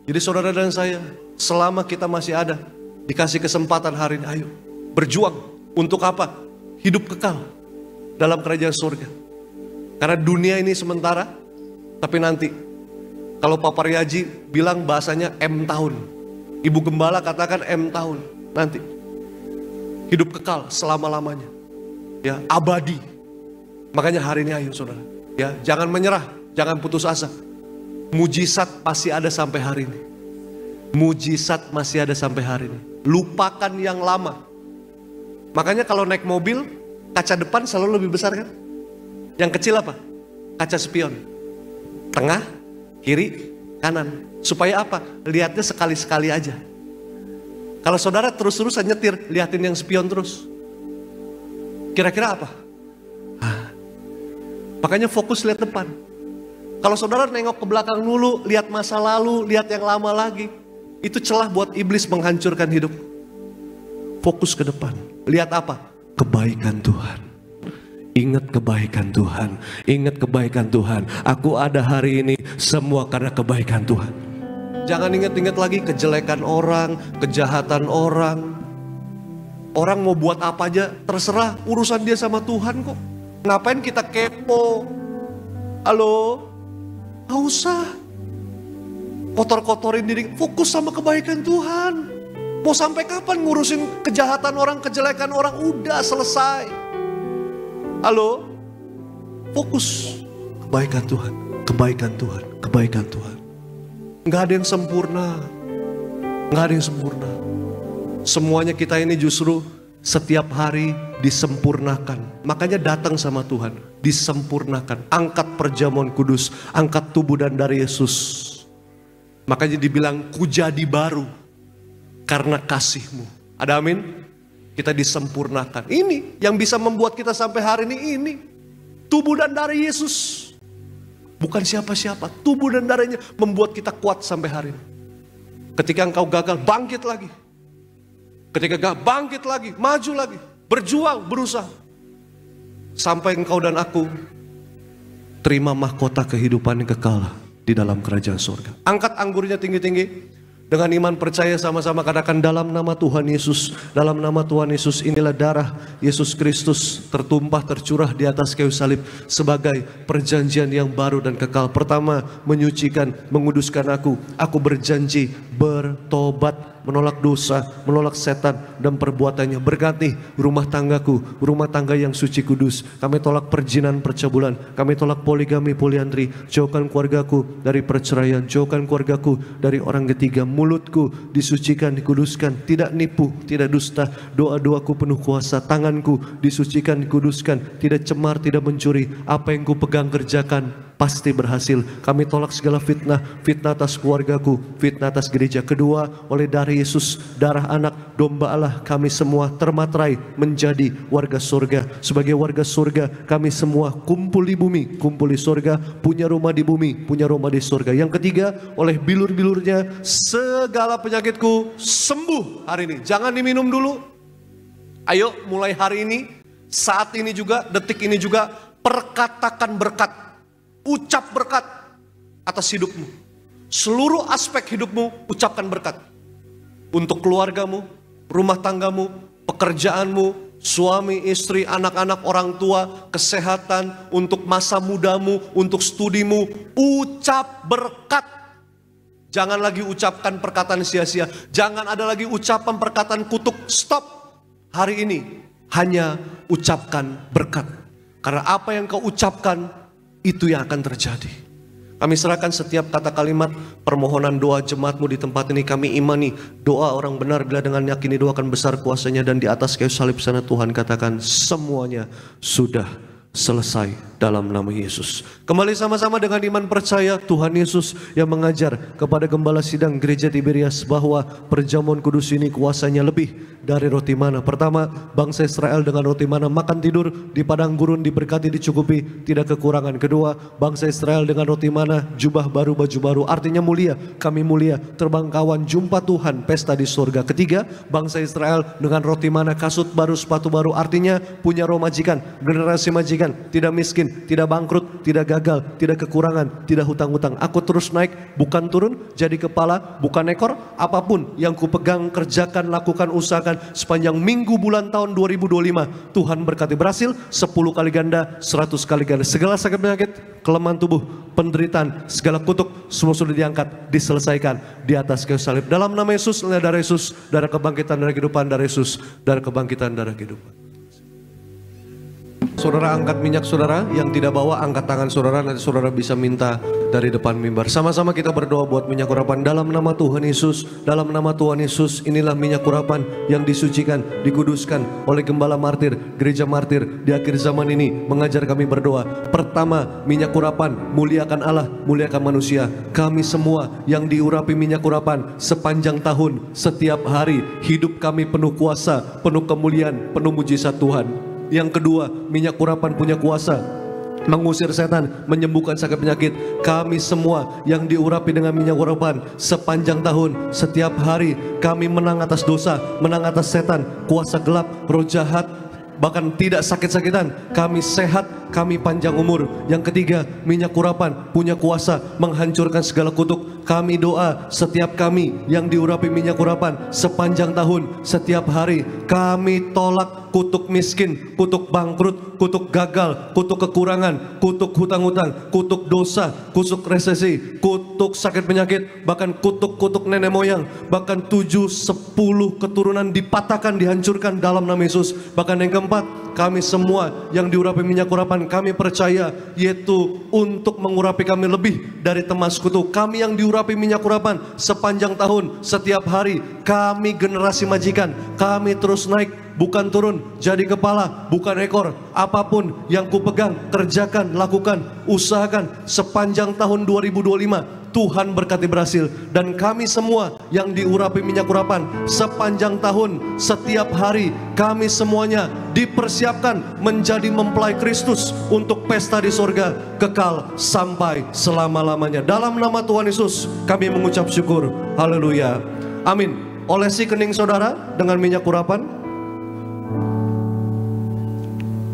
Jadi saudara dan saya, selama kita masih ada, dikasih kesempatan hari ini, ayo berjuang. Untuk apa? Hidup kekal dalam kerajaan surga. Karena dunia ini sementara, tapi nanti kalau Papa Riaji bilang bahasanya M tahun, Ibu Gembala katakan M tahun, nanti hidup kekal selama-lamanya, ya, abadi. Makanya hari ini ayo saudara, ya, jangan menyerah, jangan putus asa. Mujizat masih ada sampai hari ini. Mujizat masih ada sampai hari ini. Lupakan yang lama. Makanya kalau naik mobil, kaca depan selalu lebih besar kan? Yang kecil apa? Kaca spion. Tengah, kiri, kanan. Supaya apa? Lihatnya sekali-sekali aja. Kalau saudara terus-terusan nyetir, liatin yang spion terus. Kira-kira apa? Makanya fokus lihat depan. Kalau saudara nengok ke belakang dulu, lihat masa lalu, lihat yang lama lagi, itu celah buat iblis menghancurkan hidup. Fokus ke depan. Lihat apa? Kebaikan Tuhan. Ingat kebaikan Tuhan. Ingat kebaikan Tuhan. Aku ada hari ini semua karena kebaikan Tuhan. Jangan ingat-ingat lagi kejelekan orang, kejahatan orang. Orang mau buat apa aja terserah, urusan dia sama Tuhan kok. Ngapain kita kepo? Halo? Gak usah kotor-kotorin diri, fokus sama kebaikan Tuhan. Mau sampai kapan ngurusin kejahatan orang, kejelekan orang? Udah selesai. Halo? Fokus kebaikan Tuhan, kebaikan Tuhan, kebaikan Tuhan. Gak ada yang sempurna, gak ada yang sempurna. Semuanya kita ini justru setiap hari disempurnakan. Makanya datang sama Tuhan, disempurnakan. Angkat perjamuan kudus, angkat tubuh dan darah Yesus. Makanya dibilang ku jadi baru karena kasih-Mu. Ada amin? Kita disempurnakan. Ini yang bisa membuat kita sampai hari ini. Tubuh dan darah Yesus. Bukan siapa-siapa, tubuh dan darahnya membuat kita kuat sampai hari ini. Ketika engkau gagal, bangkit lagi. Ketika gagal, bangkit lagi, maju lagi. Berjuang, berusaha. Sampai engkau dan aku terima mahkota kehidupan yang kekal di dalam kerajaan surga. Angkat anggurnya tinggi-tinggi. Dengan iman percaya sama-sama katakan dalam nama Tuhan Yesus. Dalam nama Tuhan Yesus, inilah darah Yesus Kristus tertumpah tercurah di atas kayu salib sebagai perjanjian yang baru dan kekal. Pertama, menyucikan, menguduskan aku. Aku berjanji bertobat, menolak dosa, menolak setan dan perbuatannya. Berganti rumah tanggaku, rumah tangga yang suci kudus. Kami tolak perjinan percabulan, kami tolak poligami poliandri. Jauhkan keluargaku dari perceraian, jauhkan keluargaku dari orang ketiga. Mulutku disucikan, dikuduskan, tidak nipu, tidak dusta. Doa-doaku penuh kuasa, tanganku disucikan, dikuduskan, tidak cemar, tidak mencuri. Apa yang ku pegang kerjakan pasti berhasil. Kami tolak segala fitnah, fitnah atas keluargaku, fitnah atas gereja. Kedua, oleh darah Yesus, darah anak domba Allah, kami semua termaterai menjadi warga surga. Sebagai warga surga, kami semua kumpul di bumi, kumpul di surga, punya rumah di bumi, punya rumah di surga. Yang ketiga, oleh bilur-bilurnya segala penyakitku sembuh hari ini. Jangan diminum dulu. Ayo mulai hari ini, saat ini juga, detik ini juga, perkatakan berkat. Ucap berkat atas hidupmu. Seluruh aspek hidupmu ucapkan berkat. Untuk keluargamu, rumah tanggamu, pekerjaanmu, suami, istri, anak-anak, orang tua, kesehatan, untuk masa mudamu, untuk studimu. Ucap berkat. Jangan lagi ucapkan perkataan sia-sia. Jangan ada lagi ucapan perkataan kutuk. Stop. Hari ini hanya ucapkan berkat. Karena apa yang kau ucapkan itu yang akan terjadi. Kami serahkan setiap kata kalimat permohonan doa jemaatmu di tempat ini. Kami imani doa orang benar bila dengan yakin didoakan besar kuasanya. Dan di atas kayu salib sana Tuhan katakan semuanya sudah selesai dalam nama Yesus. Kembali sama-sama dengan iman percaya Tuhan Yesus yang mengajar kepada gembala sidang gereja Tiberias bahwa perjamuan kudus ini kuasanya lebih dari roti mana. Pertama, bangsa Israel dengan roti mana makan tidur di padang gurun, diberkati, dicukupi, tidak kekurangan. Kedua, bangsa Israel dengan roti mana jubah baru, baju baru, artinya mulia, kami mulia, terbang kawan, jumpa Tuhan, pesta di surga. Ketiga, bangsa Israel dengan roti mana kasut baru, sepatu baru, artinya punya roh majikan, generasi majikan, tidak miskin, tidak bangkrut, tidak gagal, tidak kekurangan, tidak hutang-hutang. Aku terus naik, bukan turun, jadi kepala, bukan ekor. Apapun yang kupegang, kerjakan, lakukan, usahakan sepanjang minggu, bulan, tahun 2025. Tuhan berkati berhasil 10 kali ganda, 100 kali ganda. Segala sakit penyakit, kelemahan tubuh, penderitaan, segala kutuk, semua sudah diangkat, diselesaikan di atas kayu salib. Dalam nama Yesus, darah Yesus, darah kebangkitan, darah kehidupan, darah Yesus, darah kebangkitan, darah kehidupan. Saudara angkat minyak saudara, yang tidak bawa angkat tangan saudara, nanti saudara bisa minta dari depan mimbar. Sama-sama kita berdoa buat minyak urapan dalam nama Tuhan Yesus. Dalam nama Tuhan Yesus, inilah minyak urapan yang disucikan, dikuduskan oleh gembala martir, gereja martir di akhir zaman ini mengajar kami berdoa. Pertama, minyak urapan, muliakan Allah, muliakan manusia. Kami semua yang diurapi minyak urapan sepanjang tahun, setiap hari, hidup kami penuh kuasa, penuh kemuliaan, penuh mujizat Tuhan. Yang kedua, minyak urapan punya kuasa mengusir setan, menyembuhkan sakit penyakit. Kami semua yang diurapi dengan minyak urapan sepanjang tahun, setiap hari kami menang atas dosa, menang atas setan, kuasa gelap, roh jahat, bahkan tidak sakit-sakitan. Kami sehat, kami panjang umur. Yang ketiga, minyak urapan punya kuasa menghancurkan segala kutuk. Kami doa setiap kami yang diurapi minyak urapan sepanjang tahun, setiap hari kami tolak kutuk miskin, kutuk bangkrut, kutuk gagal, kutuk kekurangan, kutuk hutang-hutang, kutuk dosa, kutuk resesi, kutuk sakit penyakit, bahkan kutuk-kutuk nenek moyang, bahkan 7-10 keturunan dipatahkan, dihancurkan dalam nama Yesus. Bahkan yang keempat, kami semua yang diurapi minyak urapan, kami percaya yaitu untuk mengurapi kami lebih dari teman sekutu. Kami yang diurapi minyak urapan sepanjang tahun, setiap hari kami generasi majikan, kami terus naik, bukan turun, jadi kepala, bukan ekor. Apapun yang kupegang, kerjakan, lakukan, usahakan sepanjang tahun 2025. Tuhan berkati berhasil. Dan kami semua yang diurapi minyak urapan sepanjang tahun, setiap hari kami semuanya dipersiapkan menjadi mempelai Kristus untuk pesta di sorga kekal sampai selama-lamanya. Dalam nama Tuhan Yesus kami mengucap syukur. Haleluya. Amin. Olesi kening saudara dengan minyak urapan.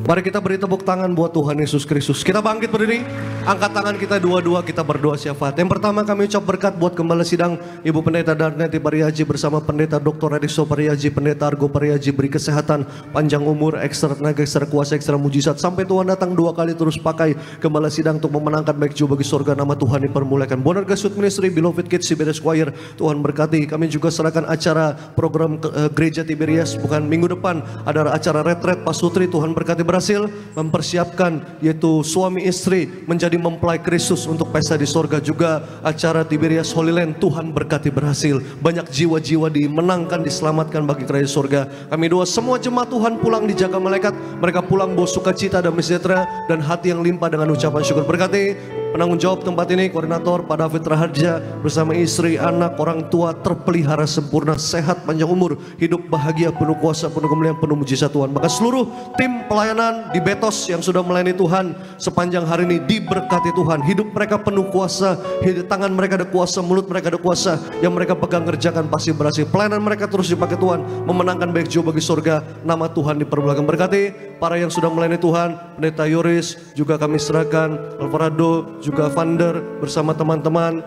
Mari kita beri tepuk tangan buat Tuhan Yesus Kristus. Kita bangkit berdiri, angkat tangan kita dua-dua, kita berdoa syafaat. Yang pertama kami ucap berkat buat gembala sidang Ibu Pendeta Darneti Pariaji bersama Pendeta Dr. Ediso Pariaji, Pendeta Argo Pariaji, beri kesehatan, panjang umur, ekstra tenaga, ekstra kuasa, ekstra mujizat. Sampai Tuhan datang 2 kali, terus pakai gembala sidang untuk memenangkan baik jauh bagi surga, nama Tuhan dipermuliakan. Bonar Gasut Ministry, Beloved Kids, Tiberias Choir, Tuhan berkati. Kami juga serahkan acara program gereja Tiberias, bukan minggu depan ada acara retret Pak Sutri, Tuhan berkati berhasil mempersiapkan yaitu suami istri menjadi mempelai Kristus untuk pesta di sorga. Juga acara Tiberias Holy Land, Tuhan berkati berhasil. Banyak jiwa-jiwa dimenangkan, diselamatkan bagi kerajaan sorga. Kami doa semua jemaat Tuhan pulang dijaga malaikat, mereka pulang bawa sukacita dan sejahtera dan hati yang limpah dengan ucapan syukur. Berkati penanggung jawab tempat ini, koordinator Pak David Raharja bersama istri, anak, orang tua terpelihara sempurna, sehat, panjang umur, hidup bahagia, penuh kuasa, penuh kemuliaan, penuh mujizat Tuhan. Maka seluruh tim pelayanan di Betos yang sudah melayani Tuhan sepanjang hari ini diberkati Tuhan. Hidup mereka penuh kuasa, tangan mereka ada kuasa, mulut mereka ada kuasa, yang mereka pegang kerjakan pasti berhasil. Pelayanan mereka terus dipakai Tuhan, memenangkan baik jauh bagi surga, nama Tuhan dipermuliakan. Berkati para yang sudah melayani Tuhan, Pendeta Yoris juga kami serahkan, Alvarado, juga Vander bersama teman-teman,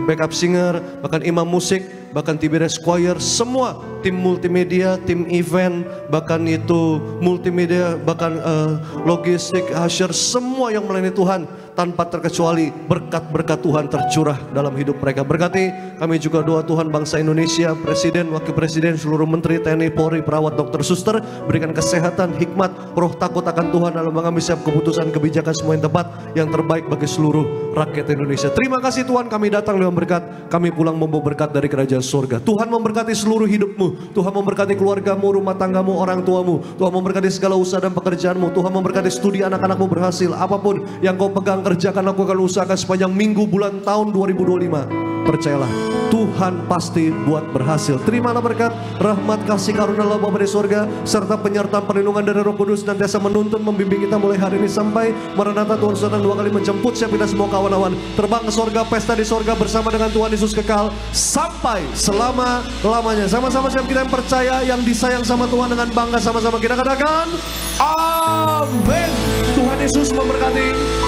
backup singer, bahkan imam musik, bahkan Tiberias Choir, semua tim multimedia, tim event, bahkan itu multimedia, bahkan logistik, usher, semua yang melayani Tuhan tanpa terkecuali berkat-berkat Tuhan tercurah dalam hidup mereka. Berkati kami juga doa Tuhan bangsa Indonesia, Presiden, Wakil Presiden, seluruh Menteri, TNI, Polri, perawat, dokter, suster, berikan kesehatan, hikmat, roh takut akan Tuhan dalam mengambil setiap keputusan, kebijakan semua yang tepat, yang terbaik bagi seluruh rakyat Indonesia. Terima kasih Tuhan, kami datang dengan berkat, kami pulang membawa berkat dari kerajaan kerajaan surga. Tuhan memberkati seluruh hidupmu. Tuhan memberkati keluargamu, rumah tanggamu, orang tuamu. Tuhan memberkati segala usaha dan pekerjaanmu. Tuhan memberkati studi anak-anakmu berhasil. Apapun yang kau pegang, kerjakan, lakukan, usahakan sepanjang minggu, bulan, tahun 2025. Percayalah, Tuhan pasti buat berhasil. Terimalah berkat, rahmat, kasih karunia Allah Bapa di surga, serta penyertaan perlindungan dari Roh Kudus nantiasa menuntun membimbing kita mulai hari ini sampai Maranatha. Tuhan sudah 2 kali menjemput siap kita semua kawan-kawan terbang ke surga, pesta di surga bersama dengan Tuhan Yesus kekal sampai selama-lamanya. Sama-sama siap kita yang percaya, yang disayang sama Tuhan, dengan bangga sama-sama kita katakan amin. Tuhan Yesus memberkati.